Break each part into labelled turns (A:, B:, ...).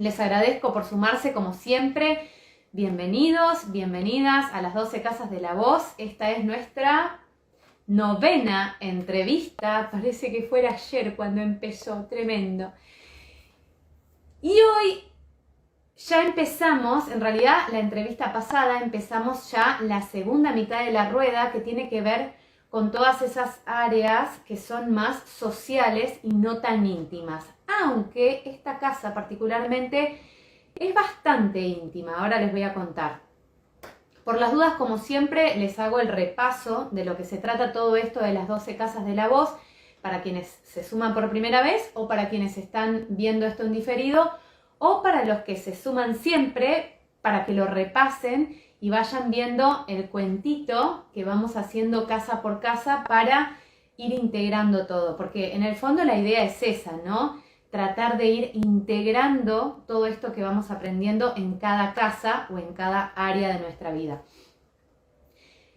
A: Les agradezco por sumarse como siempre. Bienvenidos, bienvenidas a las 12 Casas de la Voz. Esta es nuestra 9ª entrevista. Parece que fuera ayer cuando empezó, tremendo. Y hoy ya empezamos, en realidad la entrevista pasada empezamos ya la segunda mitad de la rueda que tiene que ver con todas esas áreas que son más sociales y no tan íntimas. Aunque esta casa particularmente es bastante íntima, ahora les voy a contar. Por las dudas, como siempre, les hago el repaso de lo que se trata todo esto de las 12 Casas de la Voz, para quienes se suman por primera vez o para quienes están viendo esto en diferido, o para los que se suman siempre, para que lo repasen y vayan viendo el cuentito que vamos haciendo casa por casa para ir integrando todo. Porque en el fondo la idea es esa, ¿no? Tratar de ir integrando todo esto que vamos aprendiendo en cada casa o en cada área de nuestra vida.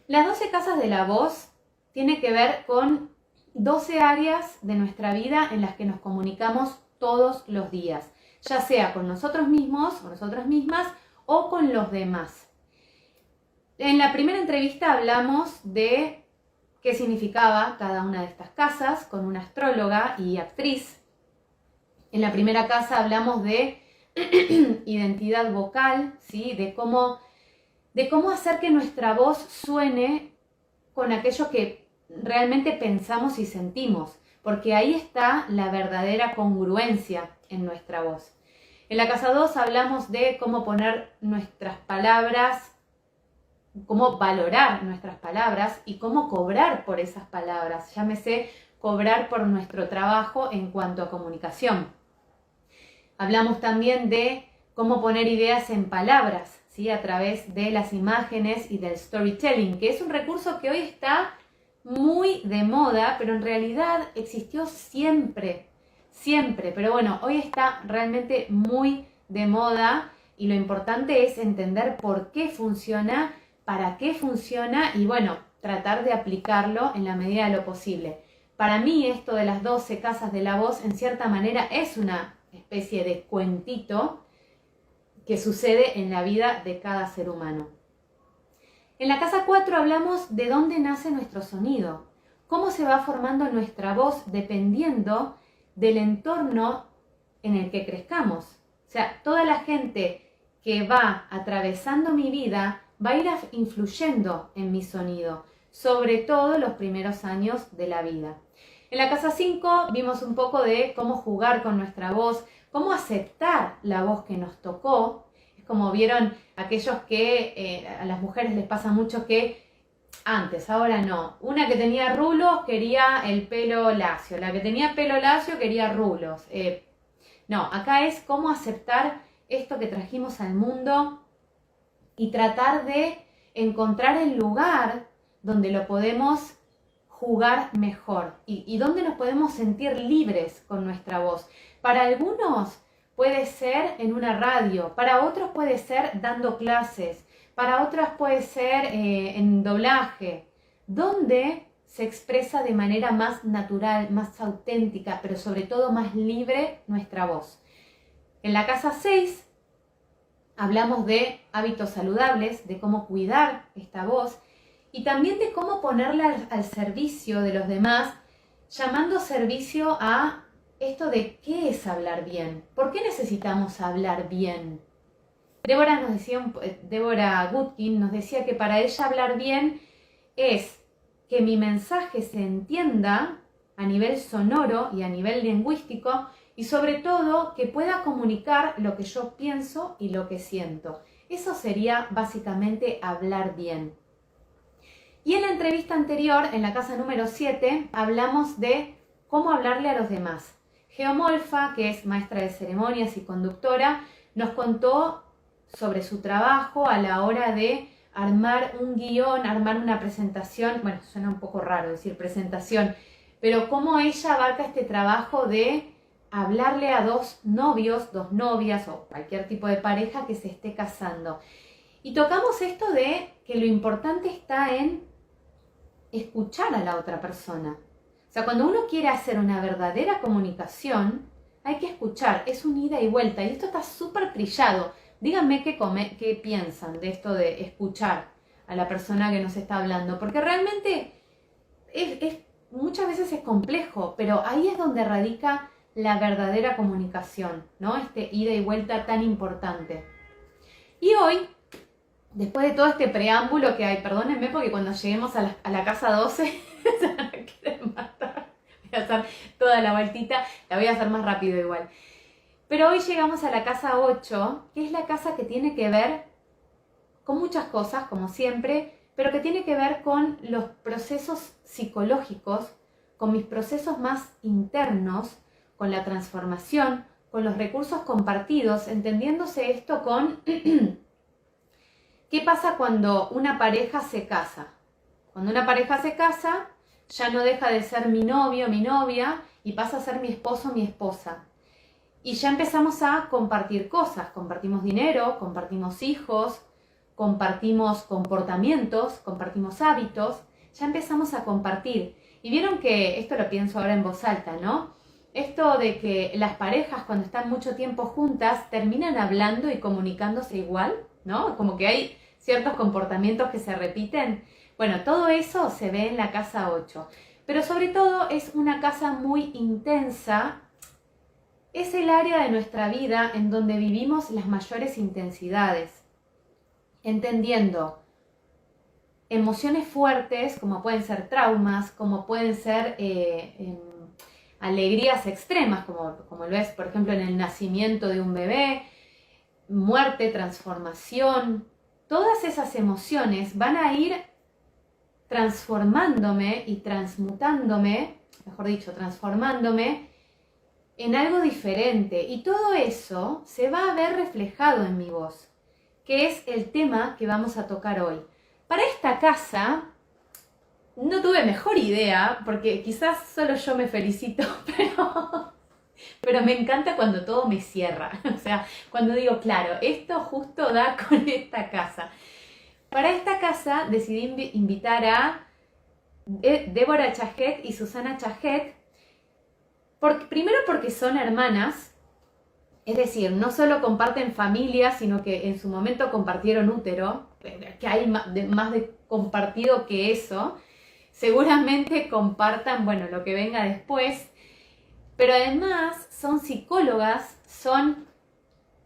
A: Las 12 Casas de la Voz tiene que ver con 12 áreas de nuestra vida en las que nos comunicamos todos los días, ya sea con nosotros mismos o nosotras mismas o con los demás. En la primera entrevista hablamos de qué significaba cada una de estas casas con una astróloga y actriz. En la primera casa hablamos de identidad vocal, ¿sí? de cómo hacer que nuestra voz suene con aquello que realmente pensamos y sentimos, porque ahí está la verdadera congruencia en nuestra voz. En la casa 2 hablamos de cómo poner nuestras palabras, cómo valorar nuestras palabras y cómo cobrar por esas palabras, llámese cobrar por nuestro trabajo en cuanto a comunicación. Hablamos también de cómo poner ideas en palabras, ¿sí? A través de las imágenes y del storytelling, que es un recurso que hoy está muy de moda, pero en realidad existió siempre, pero bueno, hoy está realmente muy de moda y lo importante es entender por qué funciona, para qué funciona y bueno, tratar de aplicarlo en la medida de lo posible. Para mí esto de las 12 Casas de la Voz en cierta manera es una especie de cuentito que sucede en la vida de cada ser humano. En la casa 4 hablamos de dónde nace nuestro sonido, cómo se va formando nuestra voz dependiendo del entorno en el que crezcamos. O sea, toda la gente que va atravesando mi vida va a ir influyendo en mi sonido, sobre todo los primeros años de la vida. En la casa 5 vimos un poco de cómo jugar con nuestra voz, cómo aceptar la voz que nos tocó. Es como vieron aquellos que a las mujeres les pasa mucho que antes, ahora no. Una que tenía rulos quería el pelo lacio, la que tenía pelo lacio quería rulos. No, acá es cómo aceptar esto que trajimos al mundo y tratar de encontrar el lugar donde lo podemos jugar mejor y donde nos podemos sentir libres con nuestra voz. Para algunos puede ser en una radio, para otros puede ser dando clases, para otras puede ser en doblaje, donde se expresa de manera más natural, más auténtica, pero sobre todo más libre nuestra voz. En la casa 6 hablamos de hábitos saludables, de cómo cuidar esta voz y también de cómo ponerla al servicio de los demás, llamando servicio a esto de qué es hablar bien. ¿Por qué necesitamos hablar bien? Deborah Goodkin nos decía que para ella hablar bien es que mi mensaje se entienda a nivel sonoro y a nivel lingüístico y sobre todo que pueda comunicar lo que yo pienso y lo que siento. Eso sería básicamente hablar bien. Y en la entrevista anterior, en la casa número 7, hablamos de cómo hablarle a los demás. Geomolfa, que es maestra de ceremonias y conductora, nos contó sobre su trabajo a la hora de armar un guión, armar una presentación. Bueno, suena un poco raro decir presentación, pero cómo ella abarca este trabajo de hablarle a dos novios, dos novias o cualquier tipo de pareja que se esté casando. Y tocamos esto de que lo importante está en escuchar a la otra persona. O sea, cuando uno quiere hacer una verdadera comunicación, hay que escuchar, es un ida y vuelta, y esto está súper trillado. Díganme qué piensan de esto de escuchar a la persona que nos está hablando, porque realmente muchas veces es complejo, pero ahí es donde radica la verdadera comunicación, ¿no? Este ida y vuelta tan importante. Y hoy, después de todo este preámbulo que hay, perdónenme porque cuando lleguemos a la casa 12 se van a querer matar. Voy a hacer toda la vueltita, la voy a hacer más rápido igual. Pero hoy llegamos a la casa 8, que es la casa que tiene que ver con muchas cosas, como siempre, pero que tiene que ver con los procesos psicológicos, con mis procesos más internos, con la transformación, con los recursos compartidos, entendiéndose esto con ¿qué pasa cuando una pareja se casa? Cuando una pareja se casa, ya no deja de ser mi novio, mi novia, y pasa a ser mi esposo, mi esposa. Y ya empezamos a compartir cosas, compartimos dinero, compartimos hijos, compartimos comportamientos, compartimos hábitos, ya empezamos a compartir. Y vieron que, esto lo pienso ahora en voz alta, ¿no? Esto de que las parejas cuando están mucho tiempo juntas terminan hablando y comunicándose igual, ¿no? Como que hay ciertos comportamientos que se repiten. Bueno, todo eso se ve en la casa 8. Pero sobre todo es una casa muy intensa. Es el área de nuestra vida en donde vivimos las mayores intensidades, entendiendo emociones fuertes, como pueden ser traumas, como pueden ser alegrías extremas, como lo es, por ejemplo, en el nacimiento de un bebé, muerte, transformación. Todas esas emociones van a ir transformándome y transmutándome, mejor dicho, transformándome en algo diferente, y todo eso se va a ver reflejado en mi voz, que es el tema que vamos a tocar hoy. Para esta casa no tuve mejor idea, porque quizás solo yo me felicito, pero me encanta cuando todo me cierra, o sea, cuando digo, claro, esto justo da con esta casa. Para esta casa decidí invitar a Débora Chajet y Susana Chajet, primero porque son hermanas, es decir, no solo comparten familia, sino que en su momento compartieron útero, que hay más de compartido que eso. Seguramente compartan, bueno, lo que venga después, pero además son psicólogas, son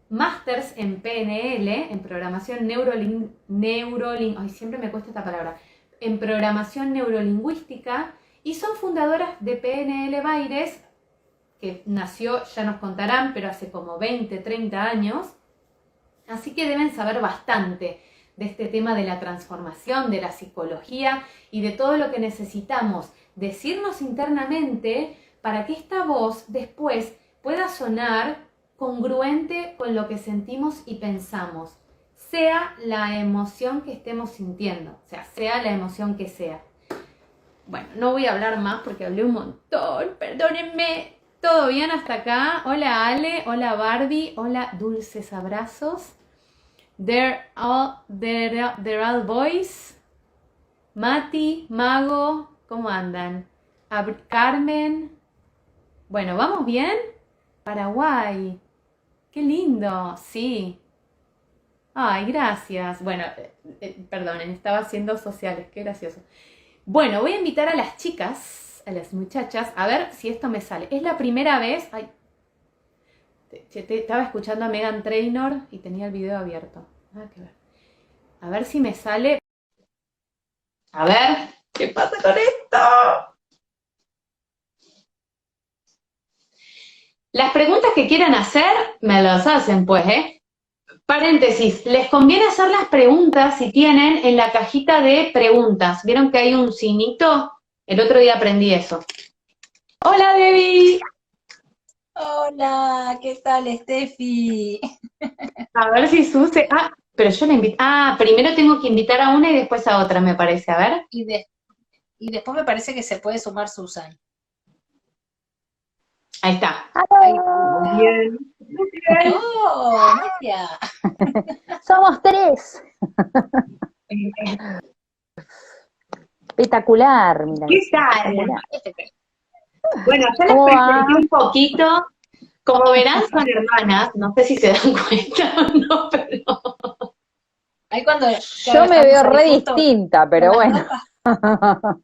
A: másters en PNL, en programación ay, siempre me cuesta esta palabra, en programación neurolingüística, y son fundadoras de PNL Baires, que nació, ya nos contarán, pero hace como 20, 30 años, así que deben saber bastante de este tema de la transformación, de la psicología y de todo lo que necesitamos decirnos internamente para que esta voz después pueda sonar congruente con lo que sentimos y pensamos, sea la emoción que estemos sintiendo, o sea la emoción que sea. Bueno, no voy a hablar más porque hablé un montón, perdónenme. ¿Todo bien hasta acá? Hola Ale, hola Barbie, hola dulces abrazos. They're all boys. Mati, Mago, ¿cómo andan? Carmen. Bueno, ¿vamos bien? Paraguay. Qué lindo, sí. Ay, gracias. Bueno, perdonen, estaba haciendo sociales, qué gracioso. Bueno, voy a invitar a las chicas, a las muchachas, a ver si esto me sale. Es la primera vez... Ay, estaba escuchando a Meghan Trainor y tenía el video abierto. Nada que ver. A ver si me sale. A ver, ¿qué pasa con esto? Las preguntas que quieran hacer, me las hacen pues, Paréntesis, les conviene hacer las preguntas si tienen en la cajita de preguntas. ¿Vieron que hay un signito? El otro día aprendí eso. Hola, Debbie.
B: Hola, ¿qué tal, Steffi?
A: A ver si Suse... Ah, pero yo la invito... Ah, primero tengo que invitar a una y después a otra, me parece. A ver.
B: Y después me parece que se puede sumar Susan.
A: Ahí está.
B: Ahí.
A: Muy bien. Muy bien.
B: ¡Oh, María!
C: Somos tres. Espectacular, mira.
A: ¿Qué tal?
C: Espectacular.
A: Bueno, ya les presenté un poquito Como verán, son hermanas, no sé si se dan cuenta o no, pero
B: Ahí cuando
C: Yo me
B: estamos
C: veo
B: ahí
C: re
B: justo
C: distinta,
B: con
C: pero
B: las
C: bueno.
B: notas.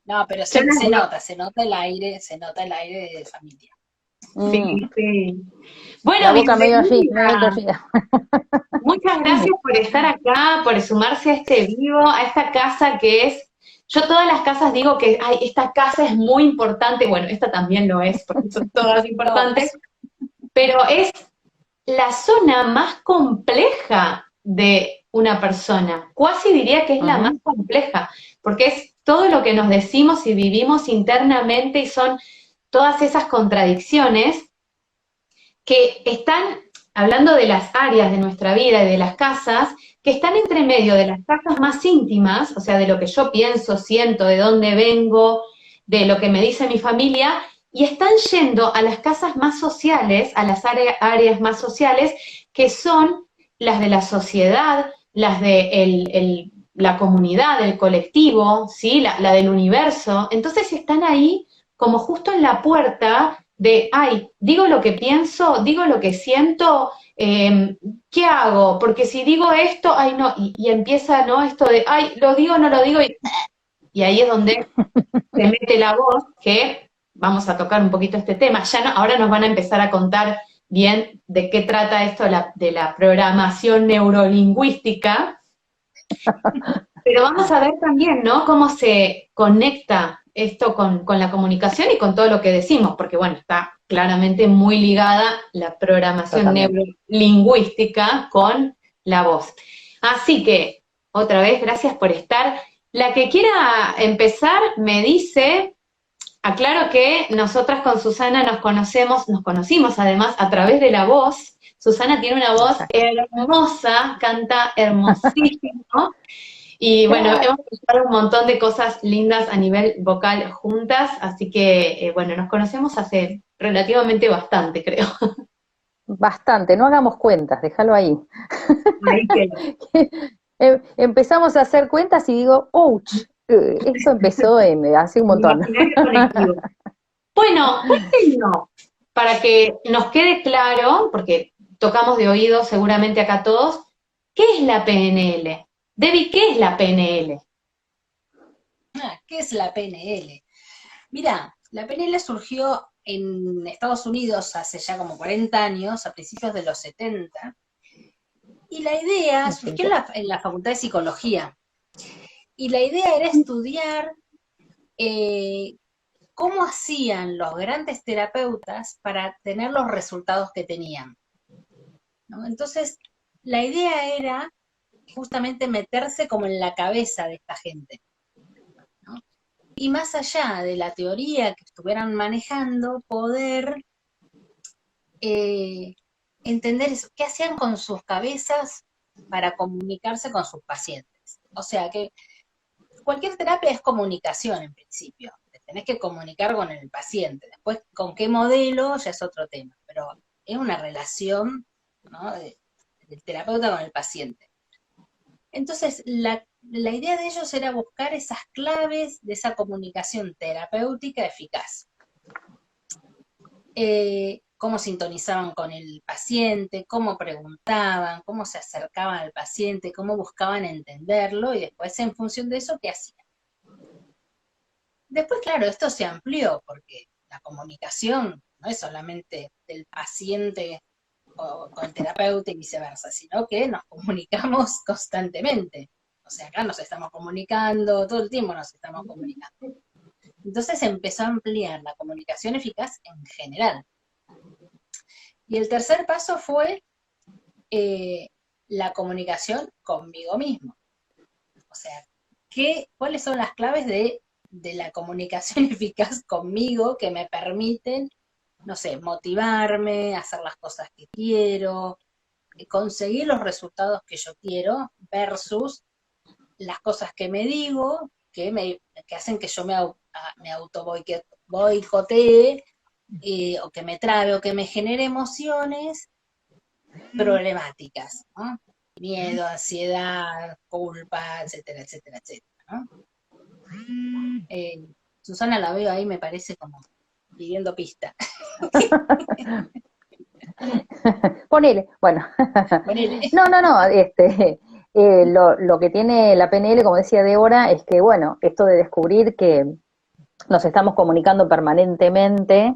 B: No, pero
A: yo las veo.
B: se nota el aire de familia.
C: Mm,
A: Sí, sí. Bueno,
C: la boca medio allí, medio
A: bienvenida.
C: torcida.
A: Muchas gracias por estar acá, por sumarse a este vivo, a esta casa que es, yo todas las casas digo que, ay, esta casa es muy importante, bueno, esta también lo es, porque son todas importantes,
B: Todos.
A: pero es la zona más compleja de una persona. Cuasi diría que es la más
C: Ujú.
A: compleja, porque es todo lo que nos decimos y vivimos internamente y son todas esas contradicciones que están, hablando de las áreas de nuestra vida y de las casas, que están entre medio de las casas más íntimas, o sea, de lo que yo pienso, siento, de dónde vengo, de lo que me dice mi familia, y están yendo a las casas más sociales, a las áreas más sociales, que son las de la sociedad, las de la comunidad, el colectivo, ¿sí? La del universo. Entonces están ahí como justo en la puerta de, ay, digo lo que pienso, digo lo que siento, ¿qué hago? Porque si digo esto, ay, no, y empieza, ¿no? Esto de, ay, lo digo, no lo digo, y ahí es donde se mete la voz, que vamos a tocar un poquito este tema. Ya no, ahora nos van a empezar a contar bien de qué trata esto de la programación neurolingüística, pero vamos a ver también, ¿no? Cómo se conecta esto con la comunicación y con todo lo que decimos, porque bueno, está claramente muy ligada la programación
C: Totalmente.
A: neurolingüística con la voz. Así que, otra vez, gracias por estar. La que quiera empezar me dice, aclaro que nosotras con Susana nos conocimos además a través de la voz. Susana tiene una voz
C: Exacto.
A: hermosa, canta hermosísimo. Y bueno, hemos escuchado un montón de cosas lindas a nivel vocal juntas, así que bueno, nos conocemos hace relativamente bastante, creo.
C: Bastante, no hagamos cuentas, déjalo ahí.
A: Ahí que
C: Empezamos a hacer cuentas y digo, ouch, esto empezó hace un
A: el
C: montón.
A: imaginario colectivo. Bueno, ¿por qué no? Para que nos quede claro, porque tocamos de oído seguramente acá todos, ¿qué es la PNL? Debbie, ¿qué es la PNL?
B: ¿Qué es la PNL? Mira, la PNL surgió en Estados Unidos hace ya como 40 años, a principios de los 70, y la idea surgió en la Facultad de Psicología. Y la idea era estudiar eh, cómo hacían los grandes terapeutas para tener los resultados que tenían, ¿no? Entonces, la idea era justamente meterse como en la cabeza de esta gente, ¿no? Y más allá de la teoría que estuvieran manejando, poder eh, entender eso, qué hacían con sus cabezas para comunicarse con sus pacientes. O sea que cualquier terapia es comunicación en principio. Te tenés que comunicar con el paciente. Después, con qué modelo ya es otro tema. Pero es una relación, ¿no? Del terapeuta con el paciente. Entonces, la idea de ellos era buscar esas claves de esa comunicación terapéutica eficaz. Cómo sintonizaban con el paciente, cómo preguntaban, cómo se acercaban al paciente, cómo buscaban entenderlo y después en función de eso, ¿qué hacían? Después, claro, esto se amplió porque la comunicación no es solamente del paciente con el terapeuta y viceversa, sino que nos comunicamos constantemente. O sea, acá nos estamos comunicando, todo el tiempo nos estamos comunicando. Entonces empezó a ampliar la comunicación eficaz en general. Y el tercer paso fue eh, la comunicación conmigo mismo. O sea, ¿cuáles son las claves de la comunicación eficaz conmigo que me permiten, no sé, motivarme, hacer las cosas que quiero, conseguir los resultados que yo quiero versus las cosas que me digo que hacen que yo me auto boicotee o que me trabe o que me genere emociones problemáticas, ¿no? Miedo, ansiedad, culpa, etcétera, etcétera, etcétera, ¿no? Susana la veo ahí, me parece como pidiendo pista.
C: Ponele, bueno.
B: Ponele.
C: No, lo que tiene la PNL, como decía Débora, es que, bueno, esto de descubrir que nos estamos comunicando permanentemente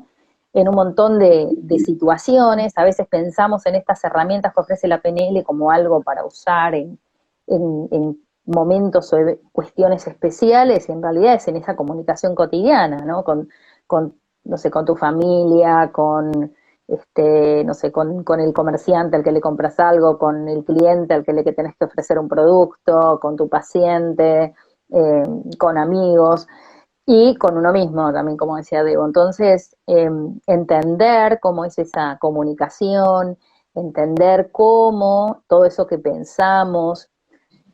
C: en un montón de situaciones, a veces pensamos en estas herramientas que ofrece la PNL como algo para usar en momentos o cuestiones especiales, y en realidad es en esa comunicación cotidiana, ¿no? No sé, con tu familia, no sé, con el comerciante al que le compras algo, con el cliente al que le que tenés que ofrecer un producto, con tu paciente, con amigos y con uno mismo también, como decía Debo. Entonces, entender cómo es esa comunicación, entender cómo todo eso que pensamos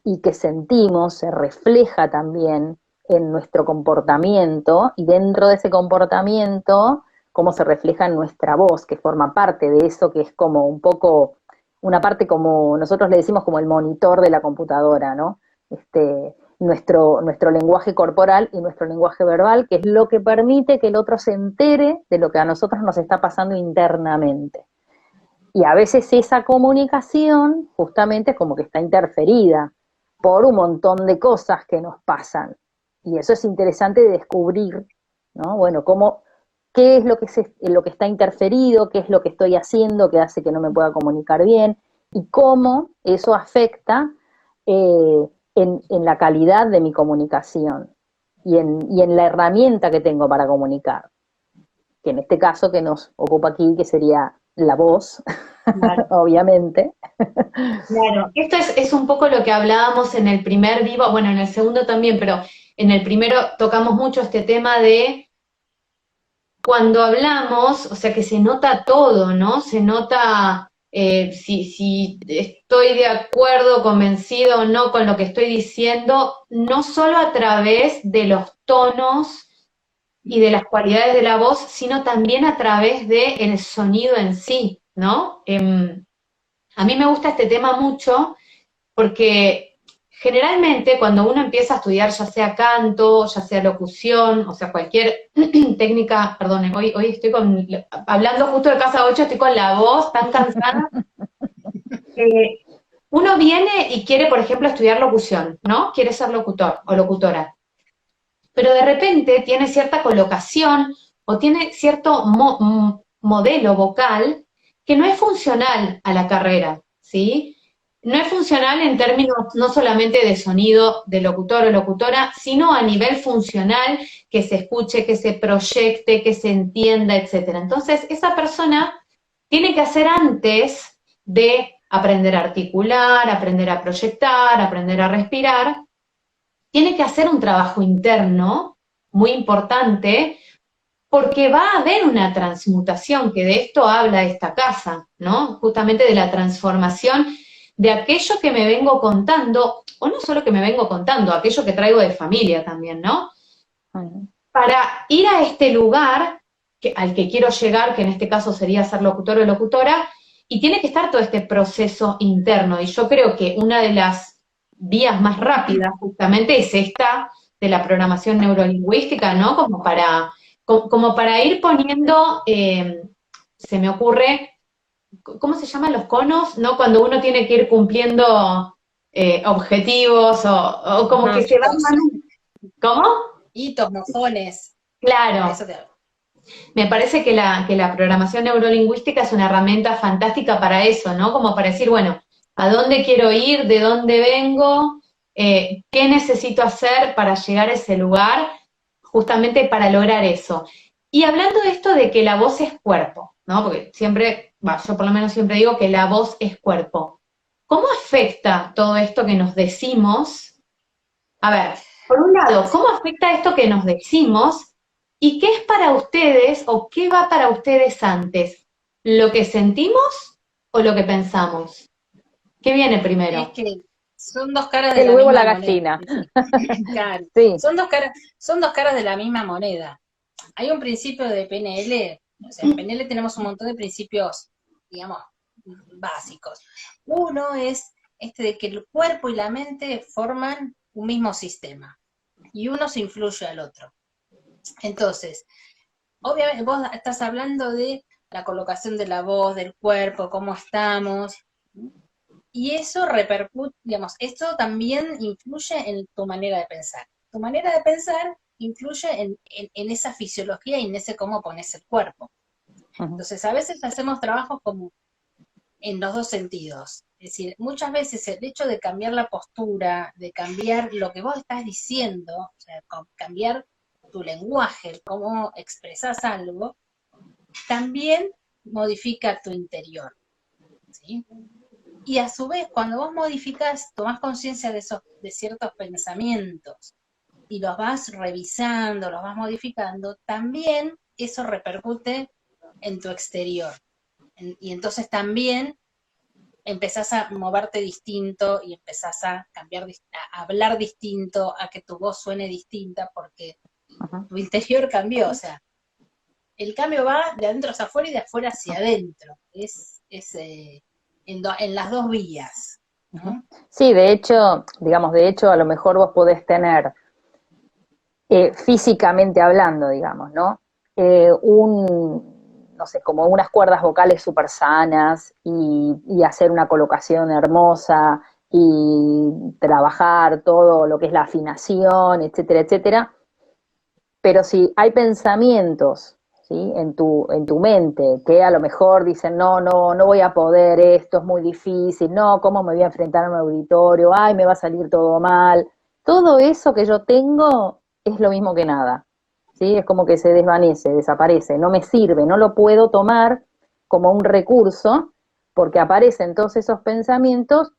C: y que sentimos se refleja también en nuestro comportamiento, y dentro de ese comportamiento, cómo se refleja en nuestra voz, que forma parte de eso, que es como un poco, una parte como, nosotros le decimos como el monitor de la computadora, ¿no? Nuestro lenguaje corporal y nuestro lenguaje verbal, que es lo que permite que el otro se entere de lo que a nosotros nos está pasando internamente. Y a veces esa comunicación justamente es como que está interferida por un montón de cosas que nos pasan. Y eso es interesante de descubrir, ¿no? Bueno, qué es lo que está interferido, qué es lo que estoy haciendo que hace que no me pueda comunicar bien, y cómo eso afecta en la calidad de mi comunicación y en la herramienta que tengo para comunicar, que en este caso que nos ocupa aquí, que sería la voz,
A: Claro.
C: obviamente.
A: Claro, esto es un poco lo que hablábamos en el primer vivo, bueno, en el segundo también, pero en el primero tocamos mucho este tema de cuando hablamos, o sea que se nota todo, ¿no? Se nota si estoy de acuerdo, convencido o no con lo que estoy diciendo, no solo a través de los tonos y de las cualidades de la voz, sino también a través del sonido en sí, ¿no? A mí me gusta este tema mucho porque generalmente cuando uno empieza a estudiar ya sea canto, ya sea locución, o sea cualquier técnica, perdón, hoy estoy hablando justo de Casa 8, estoy con la voz tan cansada. Eh, Uno viene y quiere, por ejemplo, estudiar locución, ¿no? Quiere ser locutor o locutora, pero de repente tiene cierta colocación o tiene cierto modelo vocal que no es funcional a la carrera, ¿sí? No es funcional en términos no solamente de sonido de locutor o locutora, sino a nivel funcional, que se escuche, que se proyecte, que se entienda, etc. Entonces, esa persona tiene que hacer antes de aprender a articular, aprender a proyectar, aprender a respirar, tiene que hacer un trabajo interno muy importante porque va a haber una transmutación, que de esto habla esta casa, ¿no? Justamente de la transformación de aquello que me vengo contando, o no solo que me vengo contando, aquello que traigo de familia también, ¿no? Para ir a este lugar al que quiero llegar, que en este caso sería ser locutor o locutora, y tiene que estar todo este proceso interno. Y yo creo que una de las vías más rápidas justamente es esta de la programación neurolingüística, ¿no? Como para ir poniendo, se me ocurre, ¿cómo se llaman los conos? ¿No? Cuando uno tiene que ir cumpliendo objetivos o como que se van... ¿Cómo?
B: Hitos, mojones.
A: Claro.
B: Eso te...
A: Me parece que la programación neurolingüística es una herramienta fantástica para eso, ¿no? Como para decir, bueno, ¿a dónde quiero ir? ¿De dónde vengo? ¿Qué necesito hacer para llegar a ese lugar? Justamente para lograr eso. Y hablando de esto de que la voz es cuerpo, ¿no? Porque siempre, yo por lo menos siempre digo que la voz es cuerpo. ¿Cómo afecta todo esto que nos decimos? A ver, por un lado, ¿cómo afecta esto que nos decimos? ¿Y qué es para ustedes o qué va para ustedes antes? ¿Lo que sentimos o lo que pensamos? ¿Qué viene primero?
B: Es que son dos caras de
C: El
B: la
C: huevo,
B: misma
C: la
B: moneda.
C: gallina.
B: Claro.
C: Sí.
B: Son dos caras de la misma moneda. Hay un principio de PNL, o sea, en PNL tenemos un montón de principios, digamos, básicos. Uno es este de que el cuerpo y la mente forman un mismo sistema y uno se influye al otro. Entonces, obviamente vos estás hablando de la colocación de la voz, del cuerpo, cómo estamos. Y eso repercute, digamos, esto también influye en tu manera de pensar. Tu manera de pensar influye en esa fisiología y en ese cómo pones el cuerpo. Entonces, a veces hacemos trabajos como en los dos sentidos. Es decir, muchas veces el hecho de cambiar la postura, de cambiar lo que vos estás diciendo, o sea, cambiar tu lenguaje, el cómo expresás algo, también modifica tu interior, ¿sí? Y a su vez, cuando vos modificás, tomás conciencia de ciertos pensamientos y los vas revisando, los vas modificando, también eso repercute en tu exterior. Y entonces también empezás a moverte distinto y empezás a cambiar, a hablar distinto, a que tu voz suene distinta, porque tu interior cambió. O sea, el cambio va de adentro hacia afuera y de afuera hacia adentro. Es en las dos vías, ¿no?
C: Sí, de hecho, digamos, a lo mejor vos podés tener, físicamente hablando, digamos, ¿no? No sé, como unas cuerdas vocales súper sanas y hacer una colocación hermosa y trabajar todo lo que es la afinación, etcétera, etcétera. Pero si hay pensamientos, ¿sí? En tu mente que a lo mejor dicen, no, no, no voy a poder, esto es muy difícil, no, ¿cómo me voy a enfrentar a un auditorio? Ay, me va a salir todo mal. Todo eso que yo tengo es lo mismo que nada, ¿sí? Es como que se desvanece, desaparece, no me sirve, no lo puedo tomar como un recurso porque aparecen todos esos pensamientos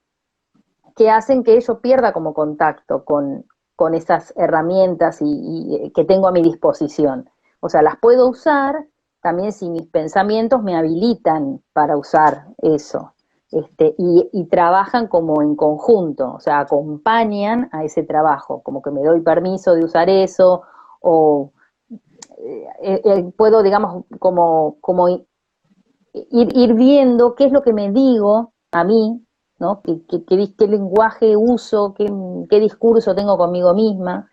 C: que hacen que yo pierda como contacto con esas herramientas que tengo a mi disposición. O sea, las puedo usar también si mis pensamientos me habilitan para usar eso. Y trabajan como en conjunto, o sea, acompañan a ese trabajo, como que me doy permiso de usar eso, o puedo, digamos, como ir viendo qué es lo que me digo a mí, ¿no? ¿Qué lenguaje uso, qué discurso tengo conmigo misma,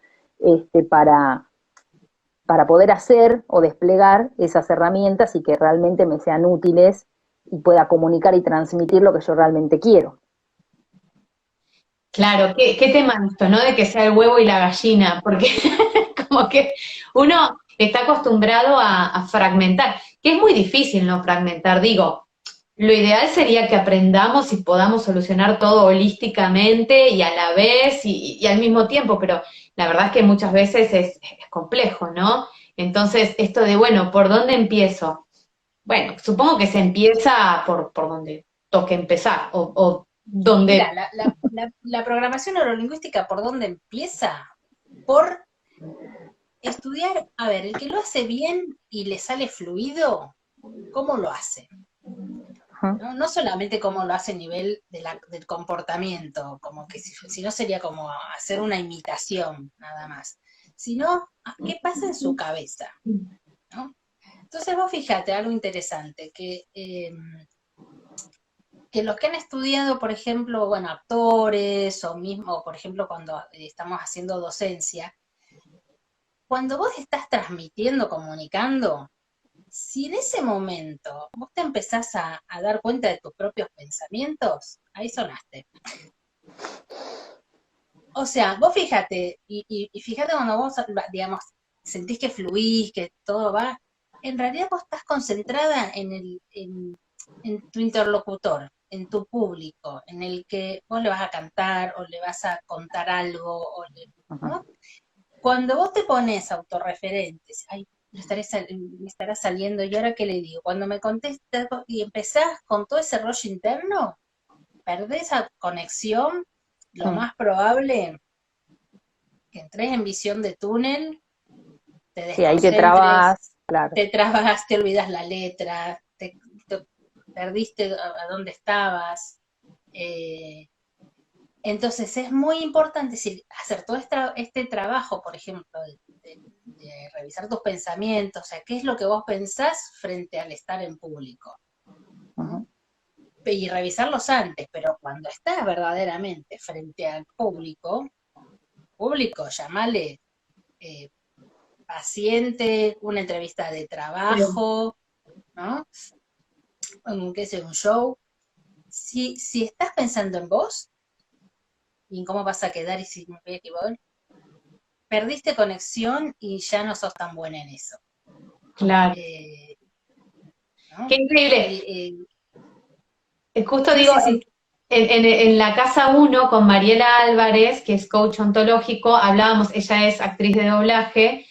C: para poder hacer o desplegar esas herramientas y que realmente me sean útiles y pueda comunicar y transmitir lo que yo realmente quiero.
A: Claro, qué tema esto, ¿no? De que sea el huevo y la gallina, porque como que uno está acostumbrado a fragmentar, que es muy difícil no fragmentar, digo, lo ideal sería que aprendamos y podamos solucionar todo holísticamente y a la vez y al mismo tiempo, pero la verdad es que muchas veces es complejo, ¿no? Entonces, esto de, bueno, ¿por dónde empiezo? Bueno, supongo que se empieza por donde toque empezar, o
B: Mira,
A: donde...
B: la programación neurolingüística, ¿por dónde empieza? Por estudiar, a ver, el que lo hace bien y le sale fluido, ¿cómo lo hace? ¿No? No solamente cómo lo hace a nivel del comportamiento, como que si no sería como hacer una imitación nada más, sino qué pasa en su cabeza, ¿no? Entonces vos fíjate algo interesante, que los que han estudiado, por ejemplo, bueno, actores o mismo, por ejemplo, cuando estamos haciendo docencia, cuando vos estás transmitiendo, comunicando, si en ese momento vos te empezás a dar cuenta de tus propios pensamientos, ahí sonaste. O sea, vos fíjate, y fíjate cuando vos, digamos, sentís que fluís, que todo va, en realidad vos estás concentrada en tu interlocutor, en tu público, en el que vos le vas a cantar o le vas a contar algo, ¿no? Cuando vos te pones autorreferentes, ay, me estará saliendo, ¿y ahora qué le digo? Cuando me contestas y empezás con todo ese rollo interno, perdés esa conexión, lo más probable que entres en visión de túnel, te
C: Sí, ahí te
B: desconcentres,
C: trabas, claro.
B: te trabas, te olvidas la letra, te perdiste a dónde estabas. Eh, entonces es muy importante hacer todo este trabajo, por ejemplo, de revisar tus pensamientos, o sea, qué es lo que vos pensás frente al estar en público, ¿no? Y revisarlos antes, pero cuando estás verdaderamente frente al público, llamale paciente, una entrevista de trabajo, ¿no? ¿Qué sé? Un show. Si estás pensando en vos y en cómo vas a quedar y si me voy a equivocar, perdiste conexión y ya no sos tan buena en eso.
A: Claro.
B: ¿No?
A: Qué increíble. Justo
B: Sí,
A: digo,
B: sí, sí.
A: en la casa uno con Mariela Álvarez, que es coach ontológico, hablábamos, ella es actriz de doblaje,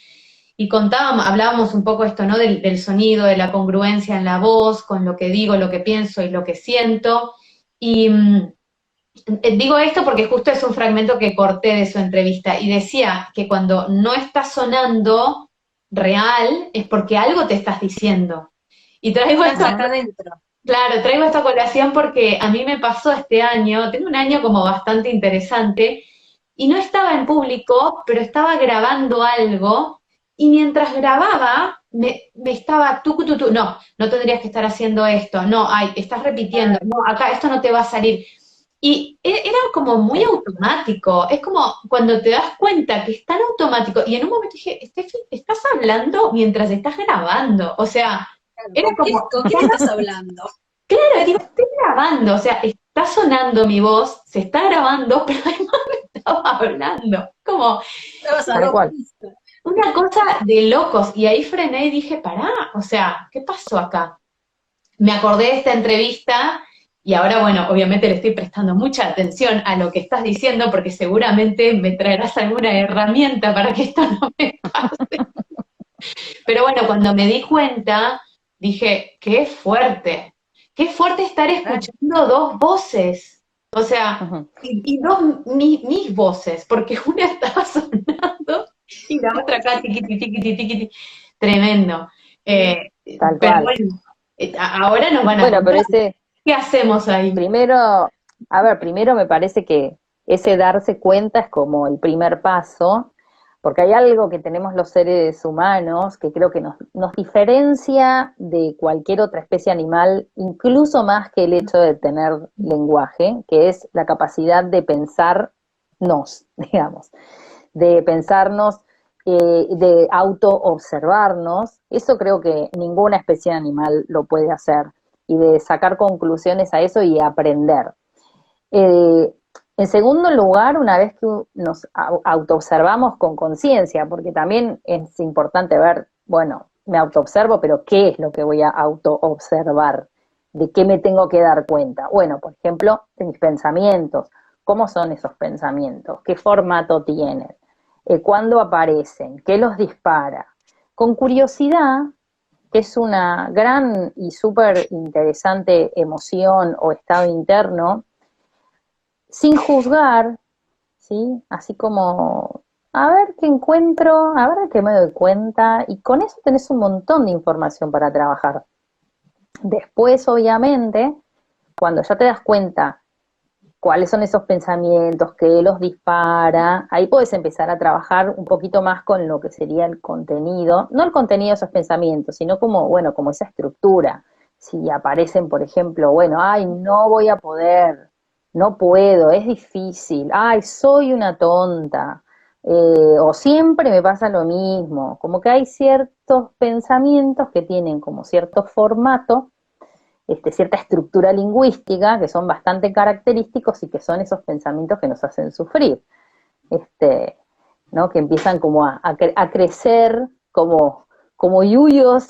A: y hablábamos un poco esto, ¿no? Del sonido, de la congruencia en la voz, con lo que digo, lo que pienso y lo que siento. Y digo esto porque justo es un fragmento que corté de su entrevista y decía que cuando no está sonando real es porque algo te estás diciendo. Y traigo
B: Estás
A: esto,
B: acá adentro.
A: claro, traigo esta colación porque a mí me pasó este año, tengo un año como bastante interesante, y no estaba en público, pero estaba grabando algo, y mientras grababa, me estaba no, no tendrías que estar haciendo esto, no, ay, estás repitiendo, no, acá esto no te va a salir. Y era como muy automático, es como cuando te das cuenta que es tan automático, y en un momento dije, Steffi, estás hablando mientras estás grabando, o sea, era como,
B: ¿Con quién estás hablando?
A: claro, digo, estoy grabando, o sea, está sonando mi voz, se está grabando, pero además me estaba hablando. Como
B: Estabas a
C: Tal
B: dos
C: cual.
B: pistas.
A: una cosa de locos. Y ahí frené y dije, pará, o sea, ¿qué pasó acá? Me acordé de esta entrevista y ahora, bueno, obviamente le estoy prestando mucha atención a lo que estás diciendo porque seguramente me traerás alguna herramienta para que esto no me pase. Pero bueno, cuando me di cuenta, dije, qué fuerte estar escuchando dos voces, o sea,
C: Ujú.
A: y dos mis voces, porque una estaba sonando y la otra acá, tiquiti, tiquiti, tiquiti, tremendo. Eh,
C: Tal
A: pero
C: cual.
A: bueno, ahora nos van a
C: Bueno, pero
A: contar qué hacemos ahí.
C: primero, a ver, primero me parece que ese darse cuenta es como el primer paso, porque hay algo que tenemos los seres humanos que creo que nos diferencia de cualquier otra especie animal, incluso más que el hecho de tener lenguaje, que es la capacidad de pensarnos, digamos, de pensarnos, de auto-observarnos. Eso creo que ninguna especie animal lo puede hacer, y de sacar conclusiones a eso y aprender. Eh, en segundo lugar, una vez que nos autoobservamos con conciencia, porque también es importante ver, bueno, me autoobservo, pero ¿qué es lo que voy a autoobservar? ¿De qué me tengo que dar cuenta? Bueno, por ejemplo, de mis pensamientos. ¿Cómo son esos pensamientos? ¿Qué formato tienen? ¿Cuándo aparecen? ¿Qué los dispara? Con curiosidad, que es una gran y súper interesante emoción o estado interno, sin juzgar, ¿sí? Así como, a ver qué encuentro, a ver qué me doy cuenta, y con eso tenés un montón de información para trabajar. Después, obviamente, cuando ya te das cuenta cuáles son esos pensamientos, qué los dispara, ahí puedes empezar a trabajar un poquito más con lo que sería el contenido, no el contenido de esos pensamientos, sino como, bueno, como esa estructura. Si aparecen, por ejemplo, bueno, ay, no voy a poder, no puedo, es difícil, ay, soy una tonta, o siempre me pasa lo mismo, como que hay ciertos pensamientos que tienen como cierto formato, cierta estructura lingüística, que son bastante característicos y que son esos pensamientos que nos hacen sufrir, este, ¿no? Que empiezan como a crecer como yuyos,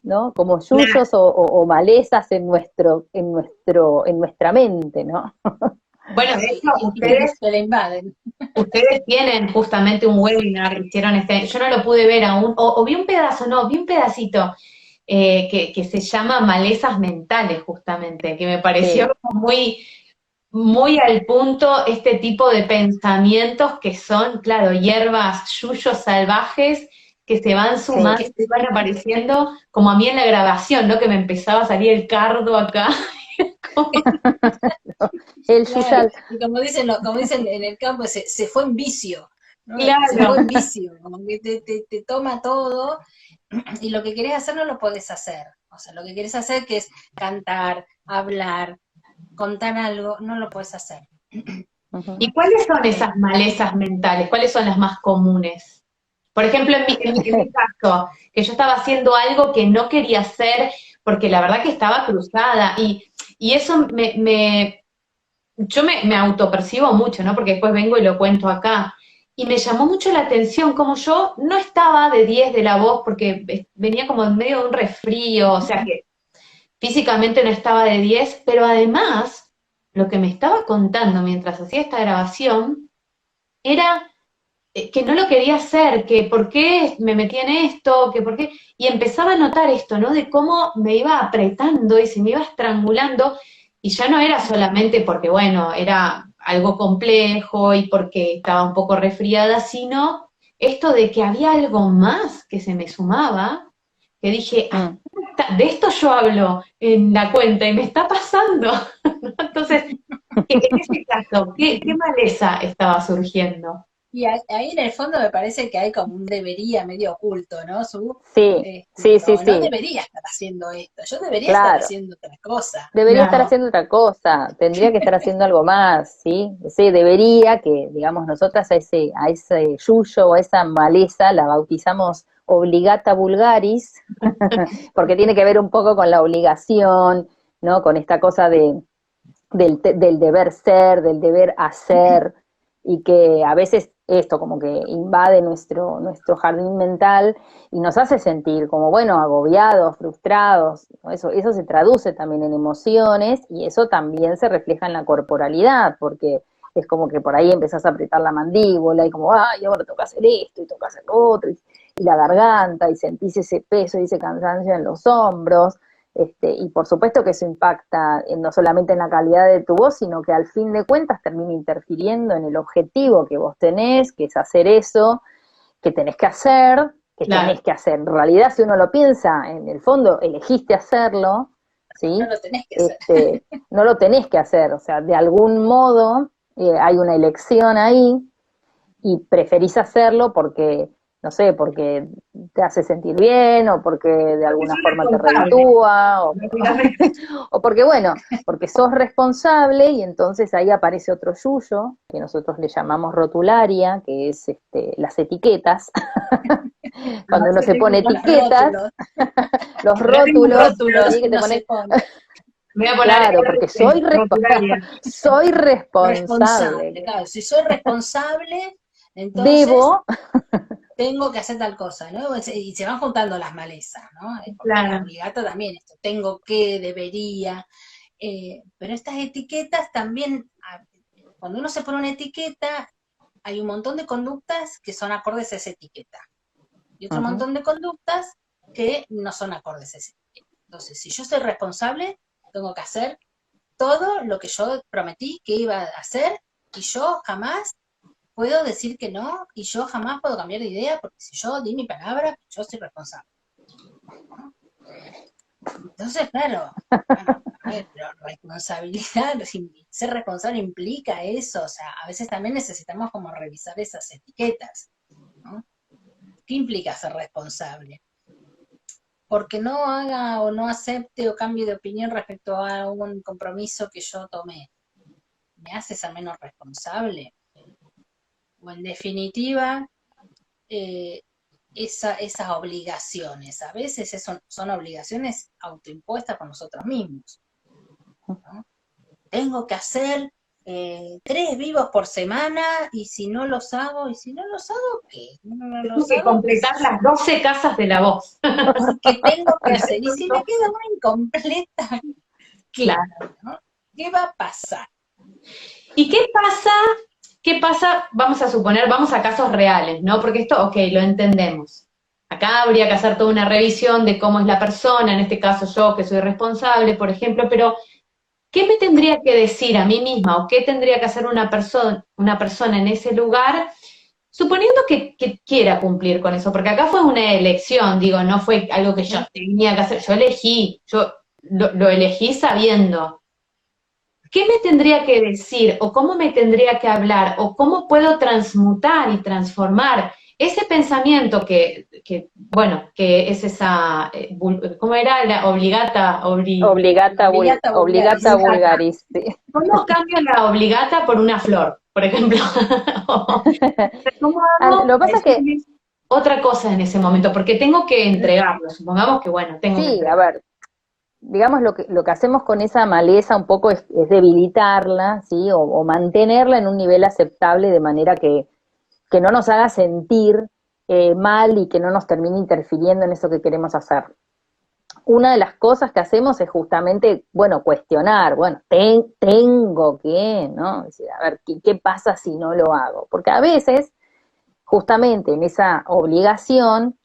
C: ¿no? Como yuyos o malezas en nuestra mente, ¿no?
A: Bueno, de hecho,
B: Y se la invaden.
A: ustedes tienen justamente un webinar, hicieron yo no lo pude ver aún, o vi un pedazo, no, vi un pedacito, que se llama Malezas Mentales, justamente, que me pareció
C: Sí,
A: muy, muy al punto este tipo de pensamientos que son, claro, hierbas, yuyos salvajes que se van
C: sí.
A: sumando y van apareciendo, como a mí en la grabación, ¿no? Que me empezaba a salir el cardo acá.
C: El
B: Claro,
C: yuyal,
B: y como dicen en el campo, se fue en vicio, ¿no? Se
A: Claro.
B: fue en vicio, como que te toma todo y lo que querés hacer no lo podés hacer. O sea, lo que querés hacer que es cantar, hablar, contar algo, no lo podés hacer.
C: uh -huh.
A: ¿Y cuáles son
B: Eh,
A: esas malezas mentales? ¿Cuáles son las más comunes? Por ejemplo, en mi caso, que yo estaba haciendo algo que no quería hacer porque la verdad que estaba cruzada y eso yo me autopercibo mucho, ¿no? Porque después vengo y lo cuento acá. Y me llamó mucho la atención como yo no estaba de 10 de la voz porque venía como en medio de un resfrío, o sea que físicamente no estaba de 10, pero además lo que me estaba contando mientras hacía esta grabación era que no lo quería hacer, que por qué me metí en esto, que por qué, y empezaba a notar esto, ¿no? De cómo me iba apretando y se me iba estrangulando, y ya no era solamente porque, bueno, era algo complejo y porque estaba un poco resfriada, sino esto de que había algo más que se me sumaba, que dije, ah, de esto yo hablo en la cuenta y me está pasando. ¿No? Entonces, en ese caso, ¿qué maleza estaba surgiendo?
B: Y ahí en el fondo me parece que hay como un debería medio oculto, ¿no?
C: Sí, sí, sí,
B: No
C: sí,
B: debería estar haciendo esto, yo debería estar
C: claro.
B: haciendo otra cosa.
C: Debería estar
A: Claro.
C: haciendo otra cosa, tendría que estar haciendo algo más, ¿sí? Sí, debería que, digamos, nosotras a ese yuyo o a esa maleza la bautizamos obligata vulgaris, porque tiene que ver un poco con la obligación, ¿no? Con esta cosa del deber ser, del deber hacer, y que a veces esto como que invade nuestro jardín mental y nos hace sentir como, bueno, agobiados, frustrados, ¿no? Eso se traduce también en emociones y eso también se refleja en la corporalidad, porque es como que por ahí empezás a apretar la mandíbula y como, ay, ahora toca hacer esto y toca hacer lo otro, y la garganta, y sentís ese peso y ese cansancio en los hombros. Y por supuesto que eso impacta no solamente en la calidad de tu voz, sino que al fin de cuentas termina interfiriendo en el objetivo que vos tenés, que es hacer eso, que tenés que hacer, que
A: Claro.
C: tenés que hacer. En realidad, si uno lo piensa, en el fondo elegiste hacerlo, ¿sí?
B: No lo tenés que hacer.
C: No lo tenés que hacer, o sea, de algún modo hay una elección ahí y preferís hacerlo porque, no sé, porque te hace sentir bien o porque de
A: Porque
C: alguna
A: soy
C: forma te
A: responsable,
C: reditúa
A: básicamente.
C: o porque, bueno, porque sos responsable y entonces ahí aparece otro yuyo, que nosotros le llamamos rotularia, que es las etiquetas. Cuando uno se pone
B: Los
C: etiquetas,
B: rótulos,
C: los
A: Acá tengo
C: rótulos,
B: rótulos
C: ¿sí?
B: que
C: Que te
B: uno se
C: pones,
B: pone.
A: Me voy a poner
C: claro, porque
A: rotularia.
C: soy
B: Responsable,
C: responsable,
B: claro, si soy responsable, entonces
C: debo,
B: tengo que hacer tal cosa, ¿no? Y se van juntando las malezas, ¿no? Porque la
A: Claro.
B: obligata también, esto, tengo que, debería, pero estas etiquetas también, cuando uno se pone una etiqueta, hay un montón de conductas que son acordes a esa etiqueta, y otro
C: uh-huh.
B: montón de conductas que no son acordes a esa etiqueta. Entonces, si yo soy responsable, tengo que hacer todo lo que yo prometí que iba a hacer, y yo jamás puedo decir que no, y yo jamás puedo cambiar de idea, porque si yo di mi palabra, yo soy responsable. Entonces, claro, bueno, a ver, pero responsabilidad, ser responsable implica eso, o sea, a veces también necesitamos como revisar esas etiquetas, ¿no? ¿Qué implica ser responsable? Porque no haga o no acepte o cambie de opinión respecto a un compromiso que yo tomé, ¿me hace ser menos responsable? O en definitiva, eh, esas obligaciones, a veces son obligaciones autoimpuestas por nosotros mismos, ¿no? Tengo que hacer 3 vivos por semana, y si no los hago, ¿qué? No
A: Tengo
B: los
A: que
B: hago, qué sé
A: completar
B: yo.
A: las 12 casas de la voz.
B: ¿Qué tengo que hacer? Y si me queda una incompleta, ¿qué?
A: Claro.
B: ¿No? ¿Qué va a pasar?
A: ¿Y qué pasa? ¿Qué pasa? Vamos a suponer, vamos a casos reales, ¿no? Porque esto, ok, lo entendemos. Acá habría que hacer toda una revisión de cómo es la persona, en este caso yo que soy responsable, por ejemplo, pero ¿qué me tendría que decir a mí misma o qué tendría que hacer una persona en ese lugar, suponiendo que quiera cumplir con eso? Porque acá fue una elección, digo, no fue algo que yo tenía que hacer, yo elegí, yo lo elegí sabiendo. ¿Qué me tendría que decir o cómo me tendría que hablar o cómo puedo transmutar y transformar ese pensamiento bueno, que es esa, ¿cómo era? La
B: Obligata
C: Obligata
B: vulgaris.
C: vulgaris, sí.
A: ¿Cómo cambio la obligata por una flor, por ejemplo? ¿Cómo hago
C: Lo que
A: para
C: pasa es que
A: decirles, otra cosa en ese momento, porque tengo que entregarlo, supongamos que, bueno, tengo que
C: Sí, a
A: entregarlo.
C: ver, digamos lo que hacemos con esa maleza un poco es debilitarla, ¿sí? O mantenerla en un nivel aceptable de manera que no nos haga sentir mal y que no nos termine interfiriendo en eso que queremos hacer. Una de las cosas que hacemos es justamente, bueno, cuestionar, bueno, tengo que, ¿no? Es decir, a ver, ¿qué pasa si no lo hago? Porque a veces, justamente en esa obligación,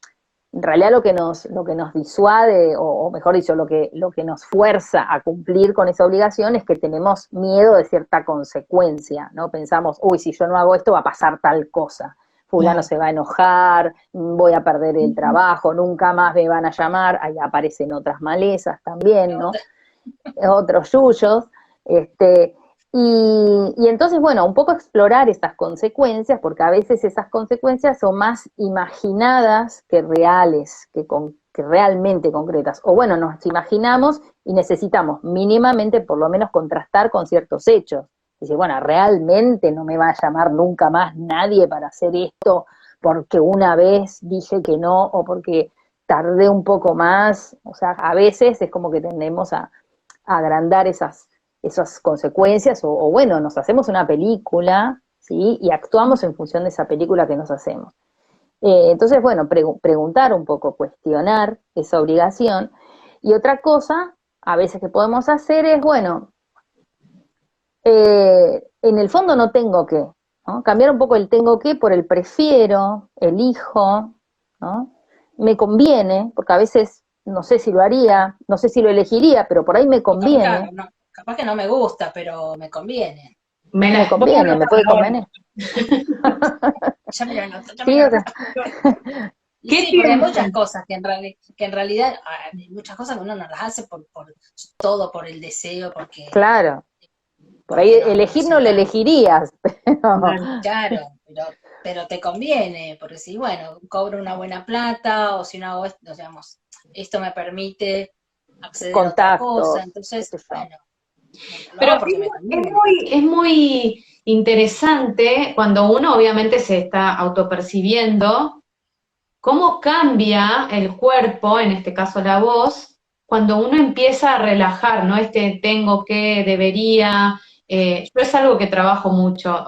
C: en realidad lo que nos disuade, o mejor dicho, lo que nos fuerza a cumplir con esa obligación es que tenemos miedo de cierta consecuencia, ¿no? Pensamos, uy, si yo no hago esto va a pasar tal cosa, fulano
A: Claro.
C: se va a enojar, voy a perder el trabajo, nunca más me van a llamar, ahí aparecen otras malezas también, ¿no? Otros yuyos, este, y entonces, bueno, un poco explorar esas consecuencias, porque a veces esas consecuencias son más imaginadas que reales, que realmente concretas. O bueno, nos imaginamos y necesitamos mínimamente por lo menos contrastar con ciertos hechos. Dice, bueno, realmente no me va a llamar nunca más nadie para hacer esto porque una vez dije que no o porque tardé un poco más. O sea, a veces es como que tendemos a agrandar esas consecuencias, o bueno, nos hacemos una película, ¿sí? Y actuamos en función de esa película que nos hacemos. Entonces, bueno, preguntar un poco, cuestionar esa obligación. Y otra cosa, a veces que podemos hacer es, bueno, en el fondo no tengo que, ¿no? Cambiar un poco el tengo que por el prefiero, elijo, ¿no? Me conviene, porque a veces no sé si lo haría, no sé si lo elegiría, pero por ahí me
B: O
C: conviene,
B: capaz que no me gusta, pero me conviene.
A: Me
C: me
A: la voy a
C: conviene, me
A: anotar
C: puede
A: ahora.
C: convenir.
B: Ya me lo anoto, ya me
C: Sí,
B: lo
C: o sea,
B: anoto. Y
A: ¿Qué
B: sí, porque hay muchas
A: tiempo?
B: cosas que en realidad hay muchas cosas que uno no las hace por todo, por el deseo, porque,
C: claro, por ahí
B: porque no
C: elegir
B: se
C: no lo
B: da.
C: elegirías, pero
A: Claro.
B: Claro, pero te conviene, porque si, bueno, cobro una buena plata, o si no hago esto, digamos, esto me permite acceder a otra cosa,
C: contactos, qué
B: entonces,
C: sé yo.
B: bueno, lo
A: Pero
B: hago porque me conviene.
A: es muy interesante cuando uno obviamente se está autopercibiendo cómo cambia el cuerpo, en este caso la voz, cuando uno empieza a relajar, ¿no? Este tengo que, debería, yo es algo que trabajo mucho,